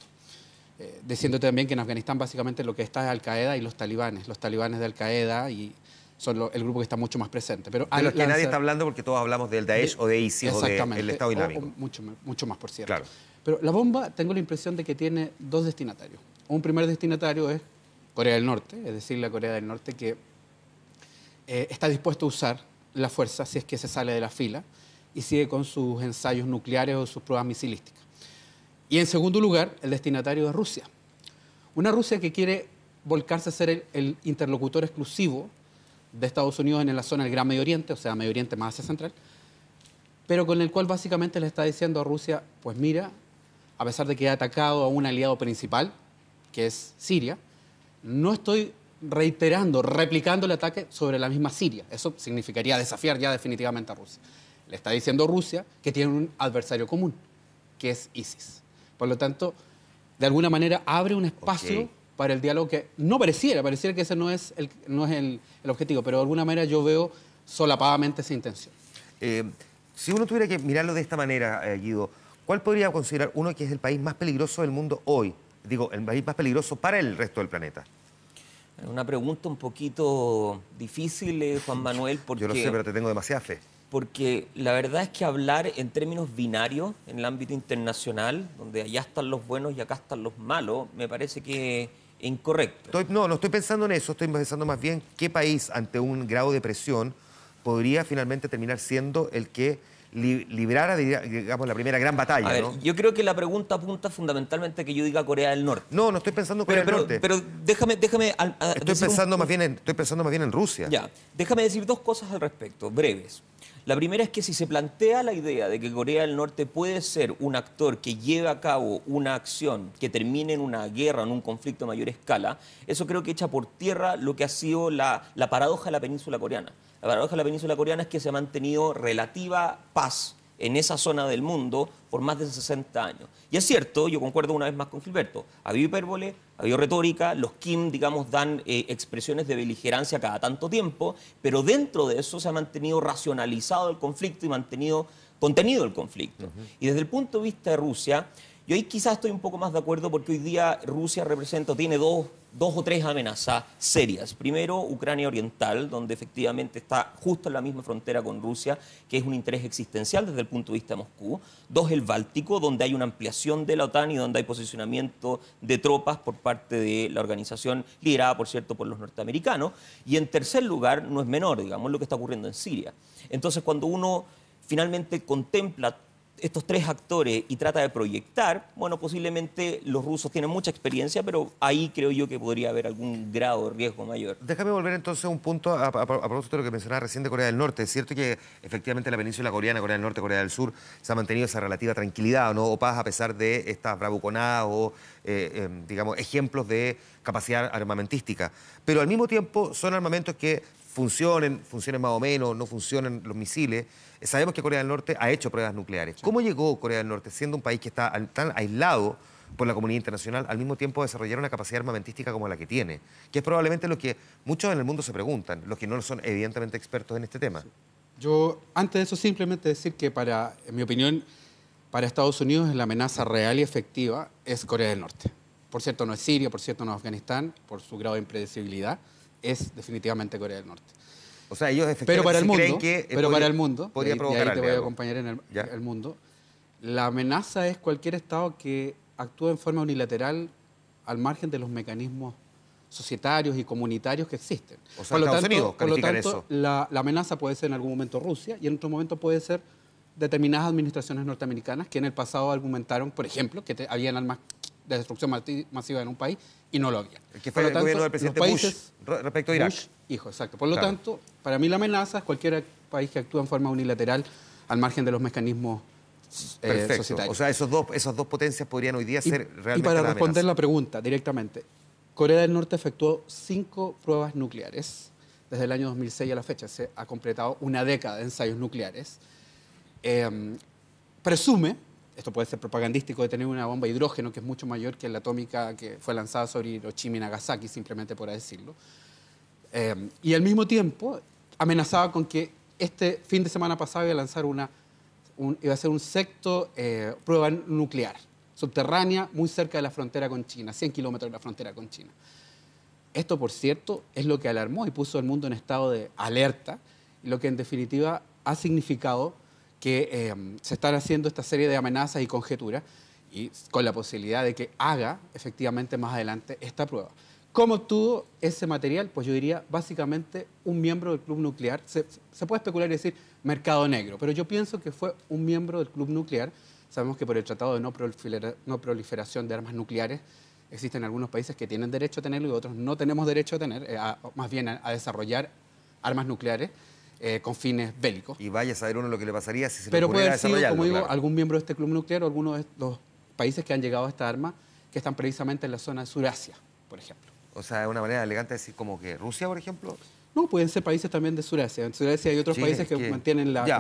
Diciendo también que en Afganistán básicamente lo que está es Al-Qaeda y los talibanes de Al-Qaeda y son el grupo que está mucho más presente. Pero de los que nadie está hablando porque todos hablamos del Daesh o de ISIS o del Estado Islámico. Mucho más, por cierto. Claro. Pero la bomba, tengo la impresión de que tiene dos destinatarios. Un primer destinatario es Corea del Norte, es decir, la Corea del Norte que está dispuesto a usar la fuerza si es que se sale de la fila y sigue con sus ensayos nucleares o sus pruebas misilísticas. Y en segundo lugar, el destinatario es Rusia. Una Rusia que quiere volcarse a ser el interlocutor exclusivo de Estados Unidos en la zona del Gran Medio Oriente, o sea, Medio Oriente más Asia Central, pero con el cual básicamente le está diciendo a Rusia, pues mira, a pesar de que he atacado a un aliado principal, que es Siria, no estoy replicando el ataque sobre la misma Siria. Eso significaría desafiar ya definitivamente a Rusia. Le está diciendo a Rusia que tiene un adversario común, que es ISIS. Por lo tanto, de alguna manera abre un espacio para el diálogo que no pareciera que ese no es el objetivo, pero de alguna manera yo veo solapadamente esa intención. Si uno tuviera que mirarlo de esta manera, Guido, ¿cuál podría considerar uno que es el país más peligroso del mundo hoy? Digo, el país más peligroso para el resto del planeta. Una pregunta un poquito difícil, Juan Manuel, porque... Yo lo sé, pero te tengo demasiada fe. Porque la verdad es que hablar en términos binarios en el ámbito internacional, donde allá están los buenos y acá están los malos, me parece que es incorrecto. No estoy pensando en eso, estoy pensando más bien qué país ante un grado de presión podría finalmente terminar siendo el que librara, digamos, la primera gran batalla. A ver, ¿no? Yo creo que la pregunta apunta fundamentalmente a que yo diga Corea del Norte. No estoy pensando en Corea del Norte. Pero déjame estoy pensando más bien en Rusia. Ya, déjame decir dos cosas al respecto, breves. La primera es que si se plantea la idea de que Corea del Norte puede ser un actor que lleve a cabo una acción que termine en una guerra, en un conflicto a mayor escala, eso creo que echa por tierra lo que ha sido la paradoja de la península coreana. La paradoja de la península coreana es que se ha mantenido relativa paz en esa zona del mundo por más de 60 años. Y es cierto, yo concuerdo una vez más con Gilberto, ha habido hipérbole, ha habido retórica, los Kim, digamos, dan expresiones de beligerancia cada tanto tiempo, pero dentro de eso se ha mantenido racionalizado el conflicto y contenido el conflicto. Y desde el punto de vista de Rusia, yo ahí quizás estoy un poco más de acuerdo porque hoy día Rusia tiene dos o tres amenazas serias. Primero, Ucrania Oriental, donde efectivamente está justo en la misma frontera con Rusia, que es un interés existencial desde el punto de vista de Moscú. Dos, el Báltico, donde hay una ampliación de la OTAN y donde hay posicionamiento de tropas por parte de la organización liderada, por cierto, por los norteamericanos. Y en tercer lugar, no es menor, digamos, lo que está ocurriendo en Siria. Entonces, cuando uno finalmente contempla estos tres actores y trata de proyectar, bueno, posiblemente los rusos tienen mucha experiencia, pero ahí creo yo que podría haber algún grado de riesgo mayor. Déjame volver entonces a un punto a propósito de lo que mencionaba recién de Corea del Norte. Es cierto que efectivamente la península coreana, Corea del Norte, Corea del Sur, se ha mantenido esa relativa tranquilidad, ¿no? O paz a pesar de estas bravuconadas o, digamos, ejemplos de capacidad armamentística. Pero al mismo tiempo son armamentos que funcionen más o menos, no funcionen los misiles. Sabemos que Corea del Norte ha hecho pruebas nucleares. ¿Cómo llegó Corea del Norte, siendo un país que está tan aislado por la comunidad internacional, al mismo tiempo desarrollar una capacidad armamentística como la que tiene? Que es probablemente lo que muchos en el mundo se preguntan, los que no son evidentemente expertos en este tema. Yo, antes de eso, simplemente decir que en mi opinión, para Estados Unidos la amenaza real y efectiva es Corea del Norte. Por cierto, no es Siria, por cierto, no es Afganistán, por su grado de impredecibilidad, es definitivamente Corea del Norte. O sea, ellos efectivamente creen que para el mundo, podría provocar y ahí te voy a algo. acompañar en el mundo, la amenaza es cualquier Estado que actúe en forma unilateral al margen de los mecanismos societarios y comunitarios que existen. O sea, Estados Unidos califican eso. La amenaza puede ser en algún momento Rusia y en otro momento puede ser determinadas administraciones norteamericanas que en el pasado argumentaron, por ejemplo, que habían armas de destrucción masiva en un país y no lo había. Que fue el gobierno del presidente Bush respecto a Irak. Hijo, exacto. Por lo tanto, para mí la amenaza es cualquier país que actúa en forma unilateral al margen de los mecanismos societarios. O sea, esas dos potencias podrían hoy día ser realmente Y para la responder amenaza. la pregunta directamente, Corea del Norte efectuó 5 pruebas nucleares desde el año 2006 a la fecha. Se ha completado una década de ensayos nucleares. Presume, esto puede ser propagandístico, de tener una bomba de hidrógeno que es mucho mayor que la atómica que fue lanzada sobre Hiroshima y Nagasaki, simplemente por decirlo. Y al mismo tiempo amenazaba con que este fin de semana pasado iba a lanzar iba a ser un sexto prueba nuclear subterránea muy cerca de la frontera con China, 100 kilómetros de la frontera con China. Esto, por cierto, es lo que alarmó y puso al mundo en estado de alerta, y lo que en definitiva ha significado que se están haciendo esta serie de amenazas y conjeturas, y con la posibilidad de que haga efectivamente más adelante esta prueba. ¿Cómo obtuvo ese material? Pues yo diría básicamente un miembro del club nuclear. Se puede especular y decir mercado negro, pero yo pienso que fue un miembro del club nuclear. Sabemos que por el Tratado de no proliferación de armas nucleares existen algunos países que tienen derecho a tenerlo y otros no tenemos derecho a tener, más bien a desarrollar armas nucleares con fines bélicos. Y vaya a saber uno lo que le pasaría si se le Pero ocurriera puede haber sido, desarrollarlo, como digo, claro. algún miembro de este club nuclear o alguno de los países que han llegado a esta arma que están precisamente en la zona de Surasia, por ejemplo. O sea, es una manera elegante de decir como que Rusia, por ejemplo. No, pueden ser países también de Surasia. En Surasia hay otros Chile, países que mantienen la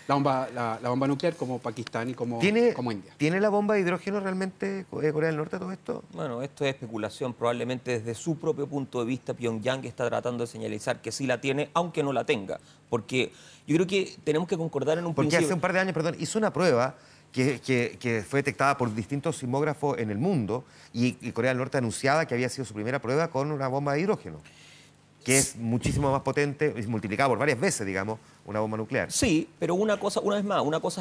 bomba nuclear, como Pakistán y como India. ¿Tiene la bomba de hidrógeno realmente Corea del Norte todo esto? Bueno, esto es especulación. Probablemente desde su propio punto de vista Pyongyang está tratando de señalizar que sí la tiene, aunque no la tenga. Porque yo creo que tenemos que concordar en un principio... Porque hace un par de años, hizo una prueba que fue detectada por distintos sismógrafos en el mundo y Corea del Norte anunciaba que había sido su primera prueba con una bomba de hidrógeno, que es muchísimo más potente, es multiplicada por varias veces, digamos, una bomba nuclear. Sí, pero una cosa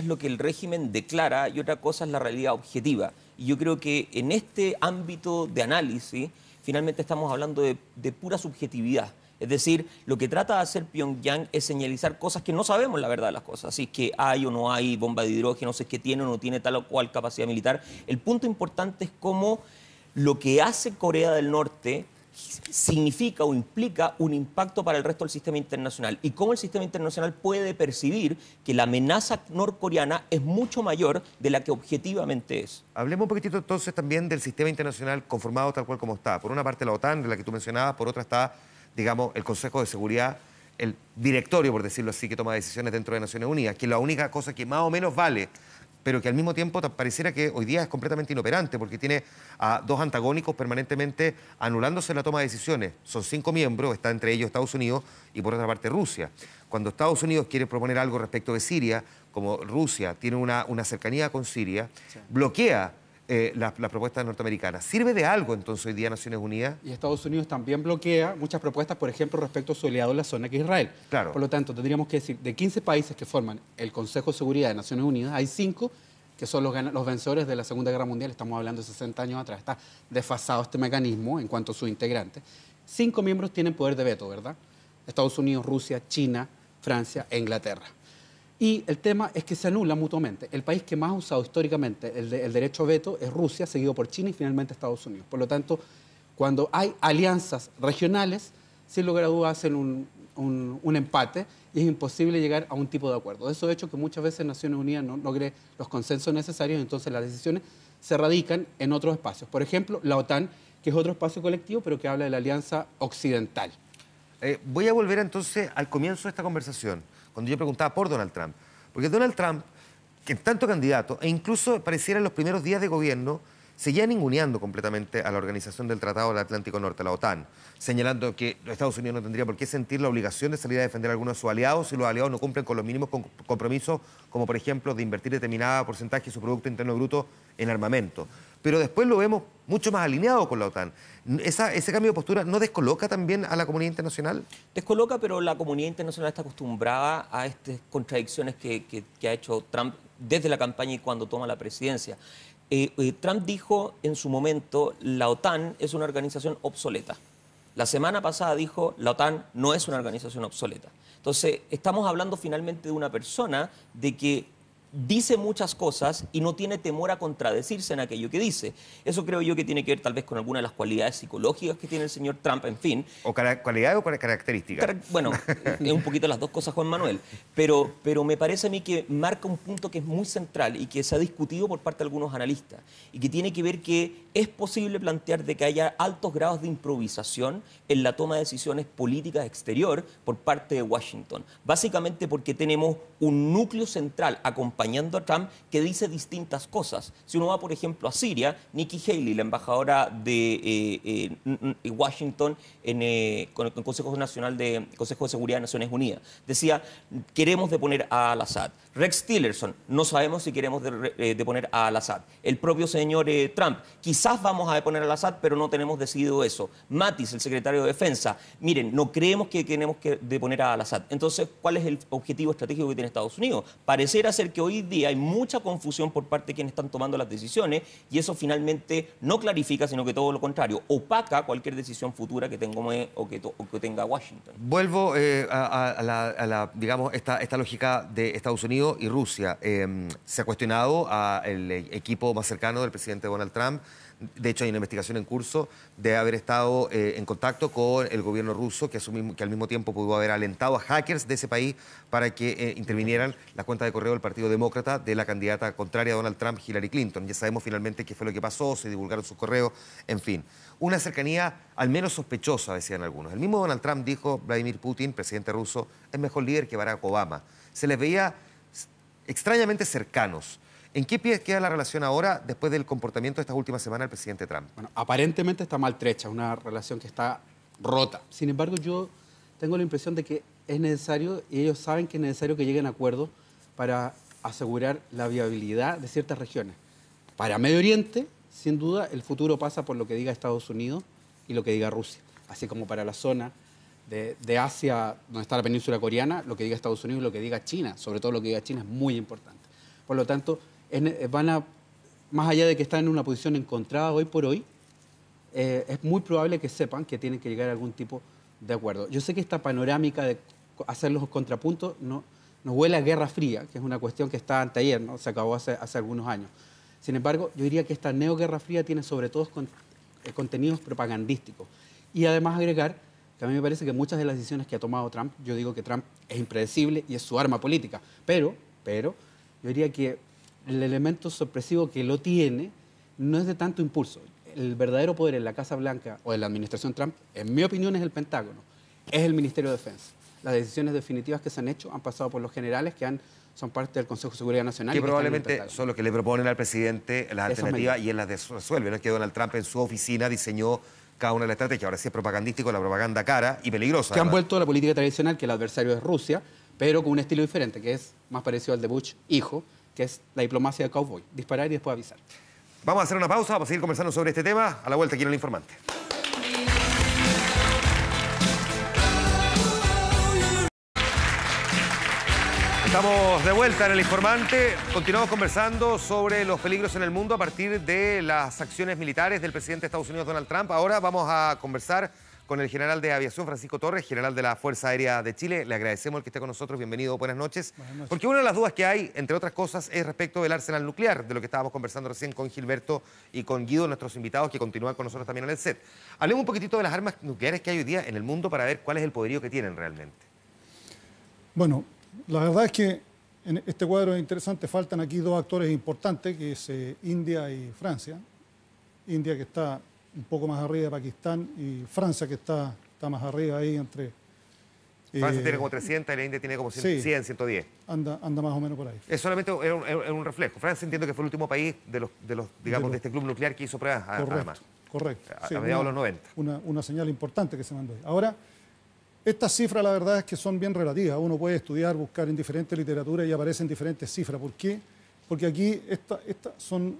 es lo que el régimen declara y otra cosa es la realidad objetiva. Y yo creo que en este ámbito de análisis, finalmente estamos hablando de pura subjetividad. Es decir, lo que trata de hacer Pyongyang es señalizar cosas que no sabemos la verdad de las cosas. Si es que hay o no hay bomba de hidrógeno, si es que tiene o no tiene tal o cual capacidad militar. El punto importante es cómo lo que hace Corea del Norte significa o implica un impacto para el resto del sistema internacional y cómo el sistema internacional puede percibir que la amenaza norcoreana es mucho mayor de la que objetivamente es. Hablemos un poquitito entonces también del sistema internacional conformado tal cual como está. Por una parte la OTAN, de la que tú mencionabas, por otra está, digamos, el Consejo de Seguridad, el directorio, por decirlo así, que toma decisiones dentro de Naciones Unidas, que es la única cosa que más o menos vale, pero que al mismo tiempo pareciera que hoy día es completamente inoperante porque tiene a dos antagónicos permanentemente anulándose la toma de decisiones. Son 5 miembros, está entre ellos Estados Unidos y por otra parte Rusia. Cuando Estados Unidos quiere proponer algo respecto de Siria, como Rusia tiene una cercanía con Siria, sí, bloquea las propuestas norteamericanas. ¿Sirve de algo entonces hoy día Naciones Unidas? Y Estados Unidos también bloquea muchas propuestas, por ejemplo, respecto a su aliado en la zona que es Israel. Claro. Por lo tanto, tendríamos que decir, de 15 países que forman el Consejo de Seguridad de Naciones Unidas, hay 5 que son los vencedores de la Segunda Guerra Mundial. Estamos hablando de 60 años atrás. Está desfasado este mecanismo en cuanto a sus integrantes. 5 miembros tienen poder de veto, ¿verdad? Estados Unidos, Rusia, China, Francia e Inglaterra. Y el tema es que se anula mutuamente. El país que más ha usado históricamente el derecho a veto es Rusia, seguido por China y finalmente Estados Unidos. Por lo tanto, cuando hay alianzas regionales, sin lugar a dudas hacen un empate y es imposible llegar a un tipo de acuerdo. Eso ha hecho que muchas veces Naciones Unidas no logre los consensos necesarios, entonces las decisiones se radican en otros espacios. Por ejemplo, la OTAN, que es otro espacio colectivo, pero que habla de la alianza occidental. Voy a volver entonces al comienzo de esta conversación, cuando yo preguntaba por Donald Trump. Porque Donald Trump, que es tanto candidato, e incluso pareciera en los primeros días de gobierno, seguía ninguneando completamente a la Organización del Tratado del Atlántico Norte, la OTAN, señalando que Estados Unidos no tendría por qué sentir la obligación de salir a defender a algunos de sus aliados si los aliados no cumplen con los mínimos compromisos, como por ejemplo de invertir determinada porcentaje de su Producto Interno Bruto en armamento. Pero después lo vemos mucho más alineado con la OTAN. ¿Ese cambio de postura no descoloca también a la comunidad internacional? Descoloca, pero la comunidad internacional está acostumbrada a estas contradicciones que ha hecho Trump desde la campaña y cuando toma la presidencia. Trump dijo en su momento, la OTAN es una organización obsoleta. La semana pasada dijo, la OTAN no es una organización obsoleta. Entonces, estamos hablando finalmente de una persona de que dice muchas cosas y no tiene temor a contradecirse en aquello que dice. Eso creo yo que tiene que ver tal vez con alguna de las cualidades psicológicas que tiene el señor Trump, en fin. ¿O cualidades o características? Bueno, es un poquito las dos cosas, Juan Manuel. Pero me parece a mí que marca un punto que es muy central y que se ha discutido por parte de algunos analistas y que tiene que ver que es posible plantear de que haya altos grados de improvisación en la toma de decisiones políticas exterior por parte de Washington. Básicamente porque tenemos un núcleo central acompañado acompañando a Trump que dice distintas cosas. Si uno va, por ejemplo, a Siria, Nikki Haley, la embajadora de Washington con el Consejo de Seguridad de Naciones Unidas, decía, queremos deponer a al-Assad. Rex Tillerson, no sabemos si queremos deponer a al-Assad. El propio señor Trump, quizás vamos a deponer a al-Assad, pero no tenemos decidido eso. Mattis, el secretario de Defensa, miren, no creemos que tenemos que deponer a al-Assad. Entonces, ¿cuál es el objetivo estratégico que tiene Estados Unidos? Pareciera ser que hoy día hay mucha confusión por parte de quienes están tomando las decisiones y eso finalmente no clarifica, sino que todo lo contrario, opaca cualquier decisión futura que tengamos o que tenga Washington. Vuelvo a digamos, esta lógica de Estados Unidos y Rusia. Se ha cuestionado al equipo más cercano del presidente Donald Trump. De hecho, hay una investigación en curso de haber estado en contacto con el gobierno ruso, que al mismo tiempo pudo haber alentado a hackers de ese país para que intervinieran las cuentas de correo del Partido Demócrata de la candidata contraria a Donald Trump, Hillary Clinton. Ya sabemos finalmente qué fue lo que pasó, se divulgaron sus correos, en fin. Una cercanía al menos sospechosa, decían algunos. El mismo Donald Trump dijo, Vladimir Putin, presidente ruso, es mejor líder que Barack Obama. Se les veía extrañamente cercanos. ¿En qué pie queda la relación ahora después del comportamiento de estas últimas semanas del presidente Trump? Bueno, aparentemente está maltrecha, una relación que está rota. Sin embargo, yo tengo la impresión de que es necesario, y ellos saben que es necesario que lleguen a acuerdos para asegurar la viabilidad de ciertas regiones. Para Medio Oriente, sin duda, el futuro pasa por lo que diga Estados Unidos y lo que diga Rusia. Así como para la zona de Asia, donde está la península coreana, lo que diga Estados Unidos y lo que diga China, sobre todo lo que diga China, es muy importante. Por lo tanto, más allá de que están en una posición encontrada hoy por hoy, es muy probable que sepan que tienen que llegar a algún tipo de acuerdo. Yo sé que esta panorámica de hacer los contrapuntos nos huele a Guerra Fría, que es una cuestión que está anteayer, ¿no? Se acabó hace algunos años. Sin embargo, yo diría que esta neoguerra fría tiene sobre todo contenidos propagandísticos. Y además agregar que a mí me parece que muchas de las decisiones que ha tomado Trump, yo digo que Trump es impredecible y es su arma política, pero yo diría que el elemento sorpresivo que lo tiene no es de tanto impulso. El verdadero poder en la Casa Blanca o en la administración Trump, en mi opinión, es el Pentágono, es el Ministerio de Defensa. Las decisiones definitivas que se han hecho han pasado por los generales que son parte del Consejo de Seguridad Nacional. Que probablemente son los que le proponen al presidente las alternativas y él las resuelve. No es que Donald Trump en su oficina diseñó cada una de las estrategias. Ahora sí es propagandístico, la propaganda cara y peligrosa. Que han vuelto a la política tradicional, que el adversario es Rusia, pero con un estilo diferente, que es más parecido al de Bush, hijo, que es la diplomacia de cowboy. Disparar y después avisar. Vamos a hacer una pausa, vamos a seguir conversando sobre este tema a la vuelta aquí en El Informante. Estamos de vuelta en El Informante. Continuamos conversando sobre los peligros en el mundo a partir de las acciones militares del presidente de Estados Unidos, Donald Trump. Ahora vamos a conversar con el general de aviación, Francisco Torres, general de la Fuerza Aérea de Chile. Le agradecemos el que esté con nosotros. Bienvenido, buenas noches. Buenas noches. Porque una de las dudas que hay, entre otras cosas, es respecto del arsenal nuclear, de lo que estábamos conversando recién con Gilberto y con Guido, nuestros invitados que continúan con nosotros también en el set. Hablemos un poquitito de las armas nucleares que hay hoy día en el mundo para ver cuál es el poderío que tienen realmente. Bueno, la verdad es que en este cuadro es interesante. Faltan aquí dos actores importantes, que es India y Francia. India, que está un poco más arriba de Pakistán, y Francia, que está más arriba ahí entre... Francia tiene como 300 y la India tiene como 100, 110. Anda más o menos por ahí. Es solamente un reflejo. Francia entiendo que fue el último país de este club nuclear que hizo pruebas además. Correcto. A mediados de los 90. Una señal importante que se mandó ahí. Ahora, estas cifras la verdad es que son bien relativas. Uno puede estudiar, buscar en diferentes literaturas y aparecen diferentes cifras. ¿Por qué? Porque aquí son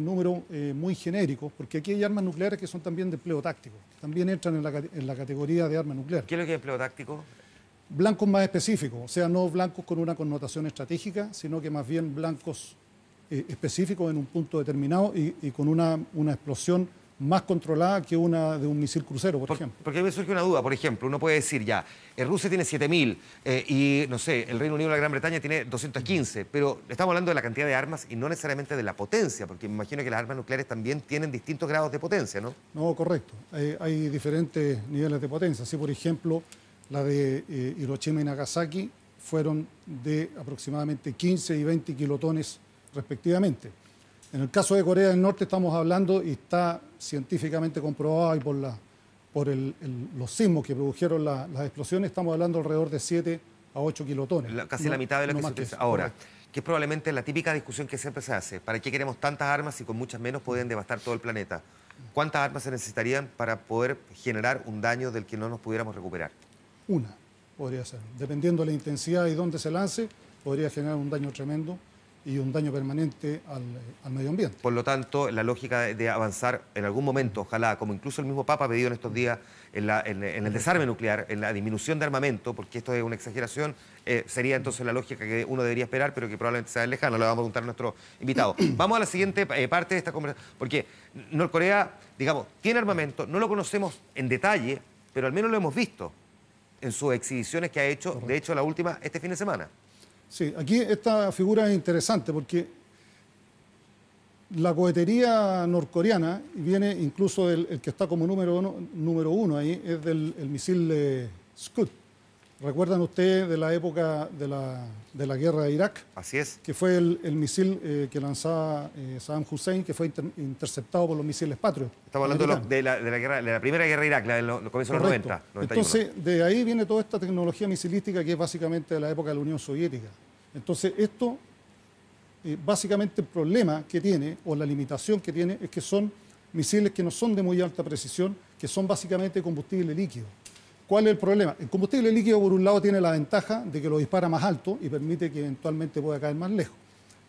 números muy genéricos, porque aquí hay armas nucleares que son también de empleo táctico. También entran en la categoría de arma nuclear. ¿Qué es lo que es empleo táctico? Blancos más específicos, o sea, no blancos con una connotación estratégica, sino que más bien blancos específicos en un punto determinado y con una explosión más controlada que una de un misil crucero, por ejemplo. Porque me surge una duda, por ejemplo, uno puede decir ya, Rusia tiene 7.000 y, no sé, el Reino Unido y la Gran Bretaña tiene 215, pero estamos hablando de la cantidad de armas y no necesariamente de la potencia, porque me imagino que las armas nucleares también tienen distintos grados de potencia, ¿no? No, correcto. Hay diferentes niveles de potencia. Así, por ejemplo, la de Hiroshima y Nagasaki fueron de aproximadamente 15 y 20 kilotones respectivamente. En el caso de Corea del Norte estamos hablando, y está científicamente comprobado y por los sismos que produjeron las explosiones, estamos hablando alrededor de 7 a 8 kilotones. Casi la mitad de lo que se utiliza. Ahora, que es probablemente la típica discusión que siempre se hace. ¿Para qué queremos tantas armas si con muchas menos pueden devastar todo el planeta? ¿Cuántas armas se necesitarían para poder generar un daño del que no nos pudiéramos recuperar? Una podría ser. Dependiendo de la intensidad y dónde se lance, podría generar un daño tremendo y un daño permanente al medio ambiente. Por lo tanto, la lógica de avanzar en algún momento, ojalá, como incluso el mismo Papa ha pedido en estos días, en el desarme nuclear, en la disminución de armamento, porque esto es una exageración, sería entonces la lógica que uno debería esperar, pero que probablemente sea lejana. Le vamos a preguntar a nuestro invitado. Vamos a la siguiente parte de esta conversación, porque Norcorea, digamos, tiene armamento, no lo conocemos en detalle, pero al menos lo hemos visto en sus exhibiciones que ha hecho, correcto, de hecho la última este fin de semana. Sí, aquí esta figura es interesante porque la cohetería norcoreana, y viene incluso el que está como número uno ahí, es el misil Scud. ¿Recuerdan ustedes de la época de la guerra de Irak? Así es. Que fue el misil que lanzaba Saddam Hussein, que fue interceptado por los misiles Patriot. Estamos hablando de la primera guerra de Irak, la de los comienzos de los 90. 91. Entonces, de ahí viene toda esta tecnología misilística que es básicamente de la época de la Unión Soviética. Entonces, esto, básicamente el problema que tiene, o la limitación que tiene, es que son misiles que no son de muy alta precisión, que son básicamente combustible líquido. ¿Cuál es el problema? El combustible líquido, por un lado, tiene la ventaja de que lo dispara más alto y permite que eventualmente pueda caer más lejos.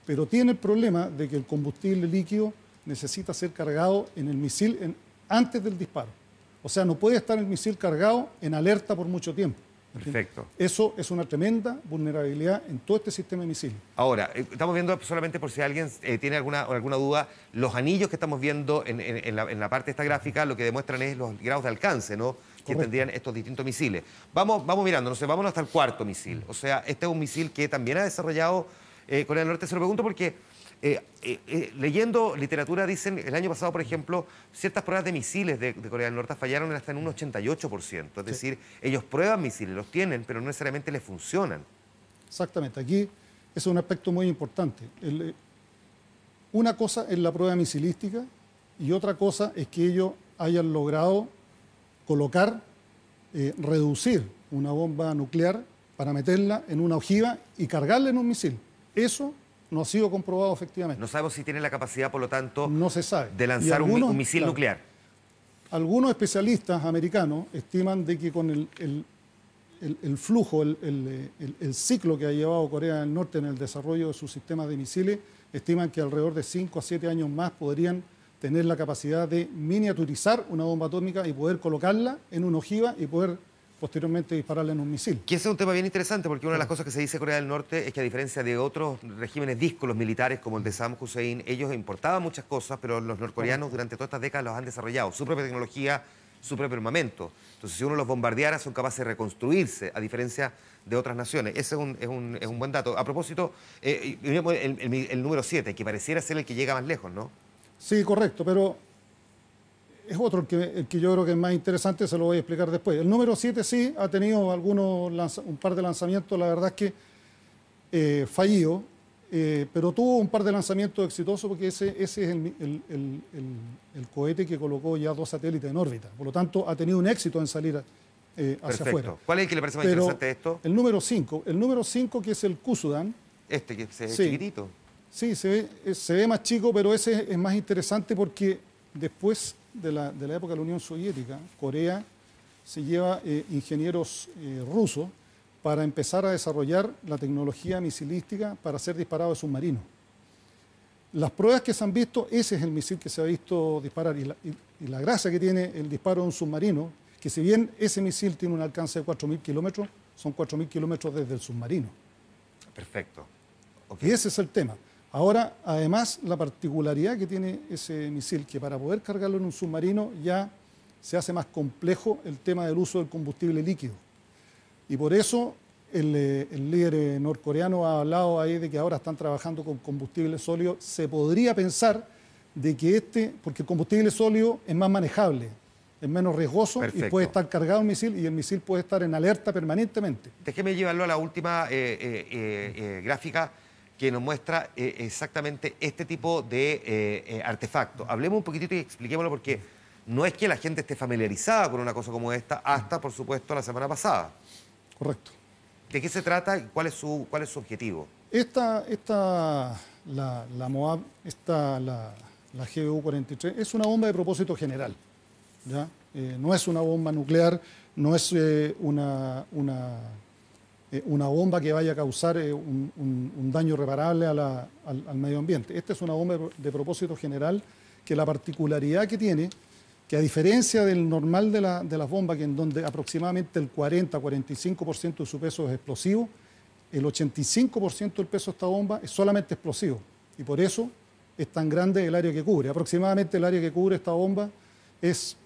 Pero tiene el problema de que el combustible líquido necesita ser cargado en el misil antes del disparo. O sea, no puede estar el misil cargado en alerta por mucho tiempo. Perfecto. Eso es una tremenda vulnerabilidad en todo este sistema de misiles. Ahora, estamos viendo, solamente por si alguien tiene alguna duda, los anillos que estamos viendo en la parte de esta gráfica lo que demuestran es los grados de alcance, ¿no?, que tendrían estos distintos misiles. Vamos mirando, no sé, vámonos hasta el cuarto misil. O sea, este es un misil que también ha desarrollado Corea del Norte. Se lo pregunto porque leyendo literatura dicen, el año pasado, por ejemplo, ciertas pruebas de misiles de Corea del Norte fallaron hasta en un 88%. Es decir, ellos prueban misiles, los tienen, pero no necesariamente les funcionan. Exactamente. Aquí es un aspecto muy importante. Una cosa es la prueba misilística y otra cosa es que ellos hayan logrado colocar, reducir una bomba nuclear para meterla en una ojiva y cargarla en un misil. Eso no ha sido comprobado efectivamente. No sabemos si tiene la capacidad, por lo tanto, no se sabe, de lanzar un misil nuclear. Algunos especialistas americanos estiman de que con el flujo, el ciclo que ha llevado Corea del Norte en el desarrollo de sus sistemas de misiles, estiman que alrededor de 5 a 7 años más podrían tener la capacidad de miniaturizar una bomba atómica y poder colocarla en una ojiva y poder posteriormente dispararla en un misil. Que ese es un tema bien interesante porque una de las cosas que se dice de Corea del Norte es que a diferencia de otros regímenes díscolos militares como el de Saddam Hussein, ellos importaban muchas cosas, pero los norcoreanos durante todas estas décadas los han desarrollado, su propia tecnología, su propio armamento. Entonces, si uno los bombardeara, son capaces de reconstruirse, a diferencia de otras naciones. Ese es un buen dato. A propósito, el número 7, que pareciera ser el que llega más lejos, ¿no? Sí, correcto, pero es otro el que yo creo que es más interesante, se lo voy a explicar después. El número 7 sí ha tenido un par de lanzamientos, la verdad es que fallido, pero tuvo un par de lanzamientos exitosos porque ese es el cohete que colocó ya 2 satélites en órbita. Por lo tanto, ha tenido un éxito en salir hacia afuera. ¿Cuál es el que le parece más interesante de esto? El número 5. El número 5, que es el Kusudan. Este que se ve chiquitito. Sí, se ve más chico, pero ese es más interesante porque después de la época de la Unión Soviética, Corea se lleva ingenieros rusos para empezar a desarrollar la tecnología misilística para ser disparado de submarinos. Las pruebas que se han visto, ese es el misil que se ha visto disparar y la gracia que tiene el disparo de un submarino, que si bien ese misil tiene un alcance de 4.000 kilómetros, son 4.000 kilómetros desde el submarino. Perfecto. Okay. Y ese es el tema. Ahora, además, la particularidad que tiene ese misil, que para poder cargarlo en un submarino ya se hace más complejo el tema del uso del combustible líquido. Y por eso el líder norcoreano ha hablado ahí de que ahora están trabajando con combustible sólido. Se podría pensar de que porque el combustible sólido es más manejable, es menos riesgoso. Perfecto. Y puede estar cargado el misil y el misil puede estar en alerta permanentemente. Déjeme llevarlo a la última gráfica que nos muestra exactamente este tipo de artefacto. Hablemos un poquitito y expliquémoslo porque no es que la gente esté familiarizada con una cosa como esta hasta, por supuesto, la semana pasada. Correcto. ¿De qué se trata y cuál es su objetivo? La MOAB, la GBU-43, es una bomba de propósito general, ¿ya? No es una bomba nuclear, no es una bomba que vaya a causar un daño irreparable al medio ambiente. Esta es una bomba de propósito general, que la particularidad que tiene, que a diferencia del normal de las bombas, que en donde aproximadamente el 40-45% de su peso es explosivo, el 85% del peso de esta bomba es solamente explosivo, y por eso es tan grande el área que cubre. Aproximadamente el área que cubre esta bomba es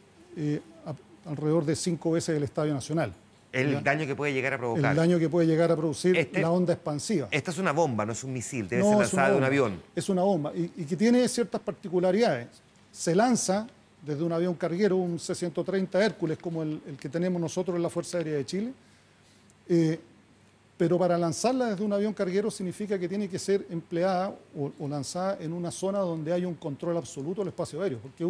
alrededor de 5 veces el Estadio Nacional. El daño que puede llegar a provocar. El daño que puede llegar a producir la onda expansiva. Esta es una bomba, no es un misil, debe ser lanzada de un avión. Es una bomba y que tiene ciertas particularidades. Se lanza desde un avión carguero, un C-130 Hércules, como el que tenemos nosotros en la Fuerza Aérea de Chile. Pero para lanzarla desde un avión carguero significa que tiene que ser empleada o lanzada en una zona donde hay un control absoluto del espacio aéreo, porque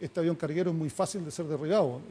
este avión carguero es muy fácil de ser derribado,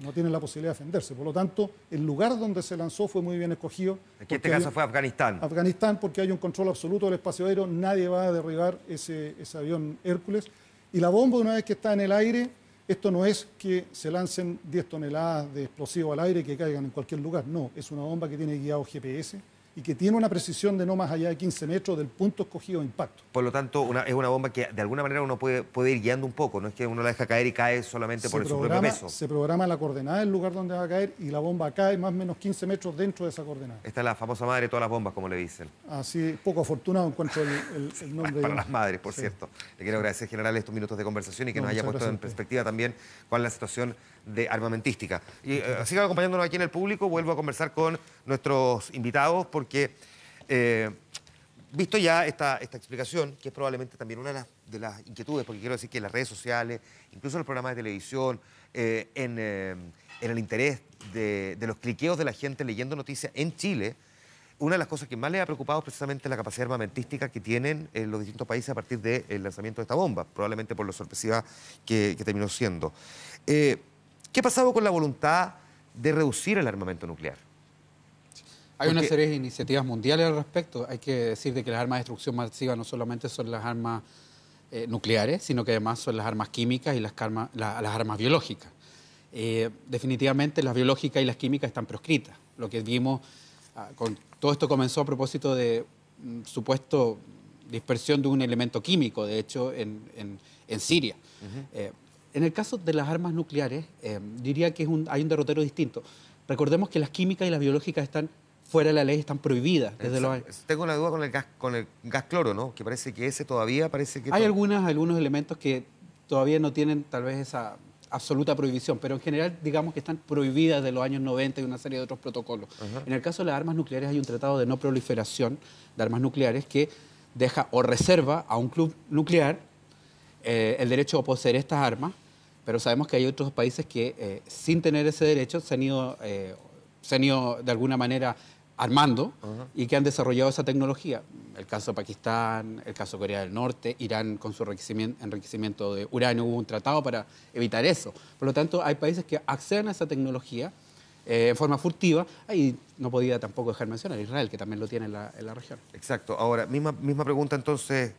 no tiene la posibilidad de defenderse. Por lo tanto, el lugar donde se lanzó fue muy bien escogido. En este caso fue Afganistán. Afganistán, porque hay un control absoluto del espacio aéreo, nadie va a derribar ese avión Hércules. Y la bomba, una vez que está en el aire, esto no es que se lancen 10 toneladas de explosivo al aire y que caigan en cualquier lugar, no, es una bomba que tiene guiado GPS y que tiene una precisión de no más allá de 15 metros del punto escogido de impacto. Por lo tanto, es una bomba que de alguna manera uno puede ir guiando un poco, no es que uno la deja caer y cae solamente por su propio peso. Se programa la coordenada del lugar donde va a caer y la bomba cae más o menos 15 metros dentro de esa coordenada. Esta es la famosa madre de todas las bombas, como le dicen. Así, poco afortunado encuentro el nombre. Para las madres, por cierto. Le quiero agradecer, general, estos minutos de conversación y que nos haya puesto en perspectiva también cuál es la situación de armamentística. Y sigan acompañándonos aquí en el público, vuelvo a conversar con nuestros invitados porque, visto ya esta explicación, que es probablemente también una de las inquietudes, porque quiero decir que las redes sociales, incluso el programa de televisión, en el interés de los cliqueos de la gente leyendo noticias en Chile, una de las cosas que más les ha preocupado es precisamente la capacidad armamentística que tienen los distintos países a partir del lanzamiento de esta bomba, probablemente por lo sorpresiva que terminó siendo. ¿Qué ha pasado con la voluntad de reducir el armamento nuclear? Hay una serie de iniciativas mundiales al respecto. Hay que decir de que las armas de destrucción masiva no solamente son las armas nucleares, sino que además son las armas químicas y las armas biológicas. Definitivamente las biológicas y las químicas están proscritas. Lo que vimos, todo esto comenzó a propósito de supuesto dispersión de un elemento químico, de hecho, en Siria. En el caso de las armas nucleares, diría que hay un derrotero distinto. Recordemos que las químicas y las biológicas están fuera de la ley, están prohibidas desde los años. Tengo una duda con el gas cloro, ¿no? Que parece que ese todavía parece que... Hay algunos elementos que todavía no tienen tal vez esa absoluta prohibición, pero en general digamos que están prohibidas de los años 90 y una serie de otros protocolos. En el caso de las armas nucleares hay un tratado de no proliferación de armas nucleares que deja o reserva a un club nuclear el derecho a poseer estas armas, pero sabemos que hay otros países que sin tener ese derecho se han ido de alguna manera armando y que han desarrollado esa tecnología. El caso de Pakistán, el caso de Corea del Norte, Irán con su enriquecimiento de uranio, hubo un tratado para evitar eso. Por lo tanto, hay países que acceden a esa tecnología en forma furtiva, y no podía tampoco dejar mencionar a Israel, que también lo tiene en la región. Exacto. Ahora, misma pregunta entonces,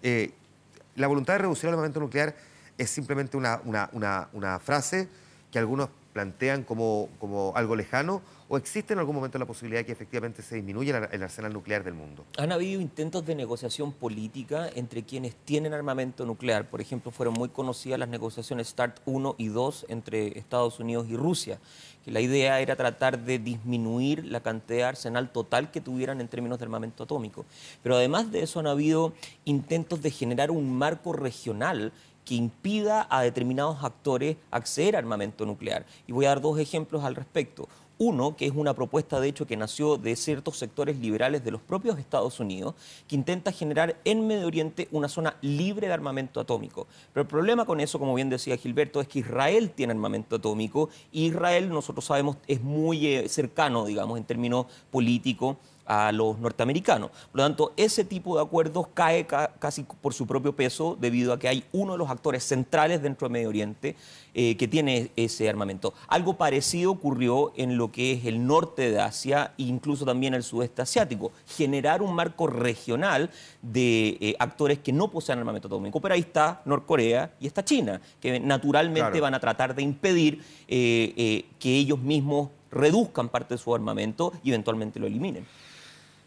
¿la voluntad de reducir el armamento nuclear es simplemente una frase que algunos plantean como algo lejano, o existe en algún momento la posibilidad de que efectivamente se disminuya el arsenal nuclear del mundo? Han habido intentos de negociación política entre quienes tienen armamento nuclear. Por ejemplo, fueron muy conocidas las negociaciones START 1 y 2 entre Estados Unidos y Rusia, que la idea era tratar de disminuir la cantidad de arsenal total que tuvieran en términos de armamento atómico. Pero además de eso han habido intentos de generar un marco regional que impida a determinados actores acceder a armamento nuclear. Y voy a dar dos ejemplos al respecto. Uno, que es una propuesta, de hecho, que nació de ciertos sectores liberales de los propios Estados Unidos, que intenta generar en Medio Oriente una zona libre de armamento atómico. Pero el problema con eso, como bien decía Gilberto, es que Israel tiene armamento atómico y Israel, nosotros sabemos, es muy cercano, digamos, en términos políticos a los norteamericanos. Por lo tanto, ese tipo de acuerdos cae casi por su propio peso debido a que hay uno de los actores centrales dentro de Medio Oriente que tiene ese armamento. Algo parecido ocurrió en lo que es el norte de Asia e incluso también el sudeste asiático. Generar un marco regional de actores que no poseen armamento atómico. Pero ahí está Norcorea y está China, que naturalmente van a tratar de impedir que ellos mismos reduzcan parte de su armamento y eventualmente lo eliminen.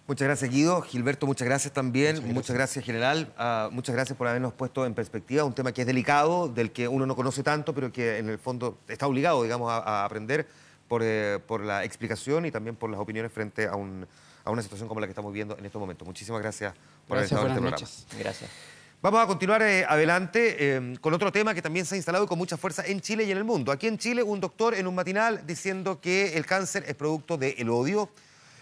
Muchas gracias, Guido. Gilberto, muchas gracias también. Muchas gracias, general. Muchas gracias por habernos puesto en perspectiva un tema que es delicado, del que uno no conoce tanto, pero que en el fondo está obligado, digamos, a aprender por la explicación y también por las opiniones frente a una situación como la que estamos viendo en estos momentos. Muchísimas gracias por haber estado en este programa. Gracias. Vamos a continuar adelante con otro tema que también se ha instalado con mucha fuerza en Chile y en el mundo. Aquí en Chile, un doctor en un matinal diciendo que el cáncer es producto del odio.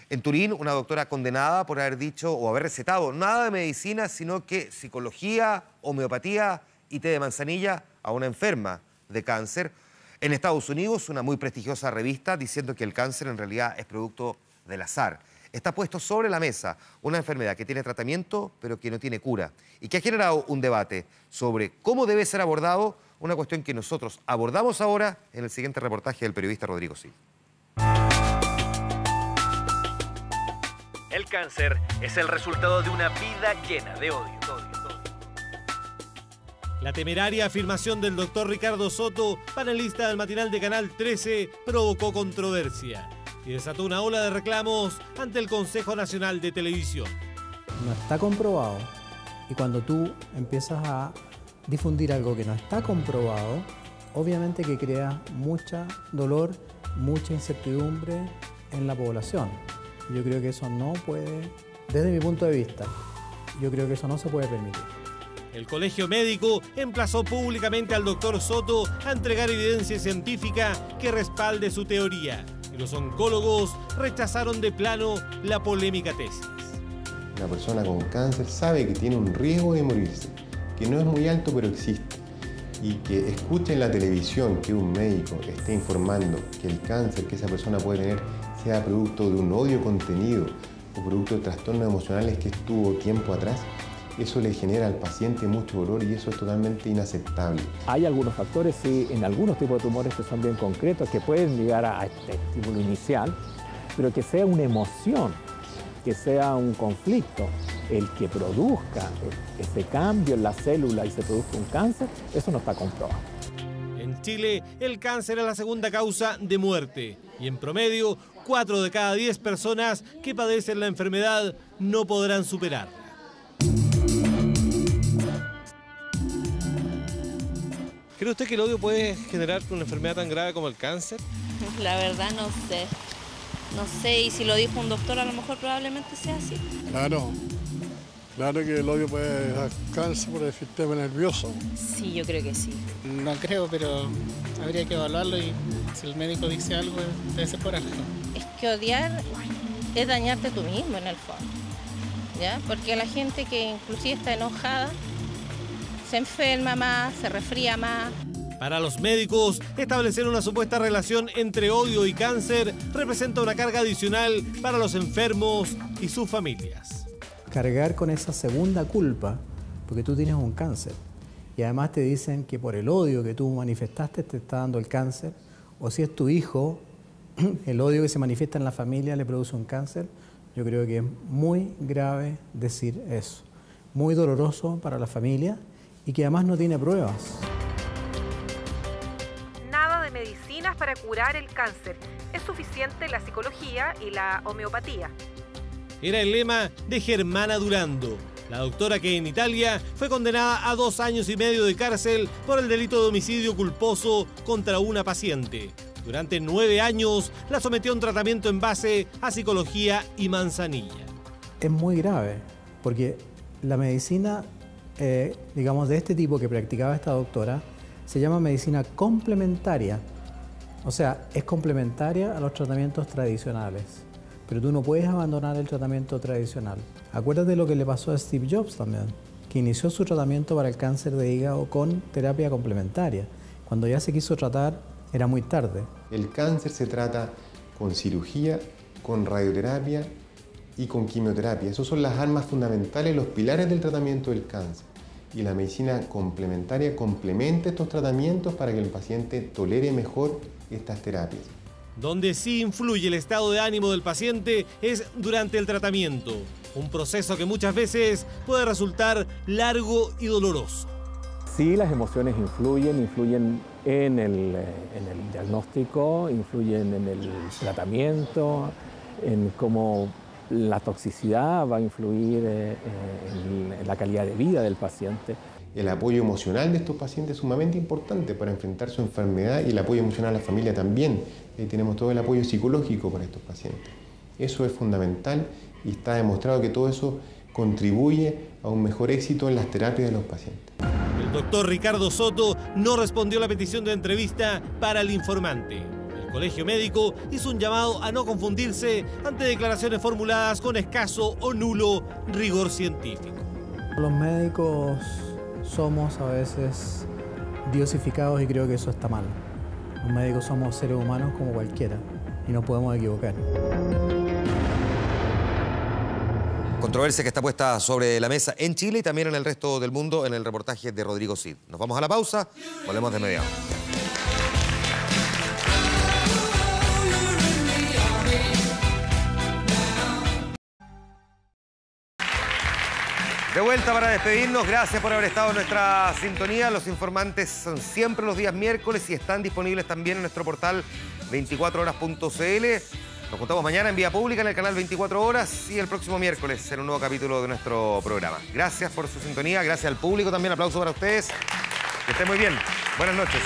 En Turín, una doctora condenada por haber dicho o haber recetado nada de medicina, sino que psicología, homeopatía y té de manzanilla a una enferma de cáncer. En Estados Unidos, una muy prestigiosa revista diciendo que el cáncer en realidad es producto del azar. Está puesto sobre la mesa una enfermedad que tiene tratamiento, pero que no tiene cura, y que ha generado un debate sobre cómo debe ser abordado, una cuestión que nosotros abordamos ahora en el siguiente reportaje del periodista Rodrigo Sil. El cáncer es el resultado de una vida llena de odio. La temeraria afirmación del doctor Ricardo Soto, panelista del matinal de Canal 13, provocó controversia y desató una ola de reclamos ante el Consejo Nacional de Televisión. No está comprobado, y cuando tú empiezas a difundir algo que no está comprobado, obviamente que crea mucho dolor, mucha incertidumbre en la población. Yo creo que eso no puede, desde mi punto de vista, yo creo que eso no se puede permitir. El Colegio Médico emplazó públicamente al doctor Soto a entregar evidencia científica que respalde su teoría, y los oncólogos rechazaron de plano la polémica tesis. Una persona con cáncer sabe que tiene un riesgo de morirse, que no es muy alto pero existe, y que escuche en la televisión que un médico esté informando que el cáncer que esa persona puede tener sea producto de un odio contenido o producto de trastornos emocionales que estuvo tiempo atrás, eso le genera al paciente mucho dolor y eso es totalmente inaceptable. Hay algunos factores, sí, en algunos tipos de tumores que son bien concretos, que pueden llegar a este estímulo inicial, pero que sea una emoción, que sea un conflicto, el que produzca ese cambio en la célula y se produzca un cáncer, eso no está comprobado. En Chile, el cáncer es la segunda causa de muerte y en promedio, 4 de cada 10 personas que padecen la enfermedad no podrán superarla. ¿Cree usted que el odio puede generar una enfermedad tan grave como el cáncer? La verdad no sé. No sé, y si lo dijo un doctor, a lo mejor probablemente sea así. Claro que el odio puede dar cáncer por el sistema nervioso. Sí, yo creo que sí. No creo, pero habría que evaluarlo y si el médico dice algo, debe ser por algo. Es que odiar es dañarte tú mismo en el fondo, ¿ya? Porque la gente que inclusive está enojada se enferma más, se resfría más. Para los médicos, establecer una supuesta relación entre odio y cáncer representa una carga adicional para los enfermos y sus familias. Cargar con esa segunda culpa, porque tú tienes un cáncer, y además te dicen que por el odio que tú manifestaste te está dando el cáncer, o si es tu hijo, el odio que se manifiesta en la familia le produce un cáncer, yo creo que es muy grave decir eso, muy doloroso para la familia y que además no tiene pruebas. Nada de medicinas para curar el cáncer, es suficiente la psicología y la homeopatía. Era el lema de Germana Durando, la doctora que en Italia fue condenada a 2 años y medio de cárcel por el delito de homicidio culposo contra una paciente. Durante 9 años la sometió a un tratamiento en base a psicología y manzanilla. Es muy grave, porque la medicina, digamos, de este tipo que practicaba esta doctora, se llama medicina complementaria. O sea, es complementaria a los tratamientos tradicionales. Pero tú no puedes abandonar el tratamiento tradicional. Acuérdate lo que le pasó a Steve Jobs también, que inició su tratamiento para el cáncer de hígado con terapia complementaria. Cuando ya se quiso tratar, era muy tarde. El cáncer se trata con cirugía, con radioterapia y con quimioterapia. Esas son las armas fundamentales, los pilares del tratamiento del cáncer. Y la medicina complementaria complementa estos tratamientos para que el paciente tolere mejor estas terapias. Donde sí influye el estado de ánimo del paciente es durante el tratamiento, un proceso que muchas veces puede resultar largo y doloroso. Sí, las emociones influyen en el diagnóstico, influyen en el tratamiento, en cómo la toxicidad va a influir en la calidad de vida del paciente. El apoyo emocional de estos pacientes es sumamente importante para enfrentar su enfermedad y el apoyo emocional a la familia también. Tenemos todo el apoyo psicológico para estos pacientes. Eso es fundamental y está demostrado que todo eso contribuye a un mejor éxito en las terapias de los pacientes. El doctor Ricardo Soto no respondió a la petición de entrevista para El Informante. El Colegio Médico hizo un llamado a no confundirse ante declaraciones formuladas con escaso o nulo rigor científico. Los médicos somos a veces diosificados y creo que eso está mal. Los médicos somos seres humanos como cualquiera y nos podemos equivocar. Controversia que está puesta sobre la mesa en Chile y también en el resto del mundo en el reportaje de Rodrigo Cid. Nos vamos a la pausa, volvemos de inmediato. De vuelta para despedirnos, gracias por haber estado en nuestra sintonía. Los informantes son siempre los días miércoles y están disponibles también en nuestro portal 24horas.cl. Nos juntamos mañana en vía pública en el canal 24 Horas y el próximo miércoles en un nuevo capítulo de nuestro programa. Gracias por su sintonía, gracias al público también, aplauso para ustedes. Que estén muy bien. Buenas noches.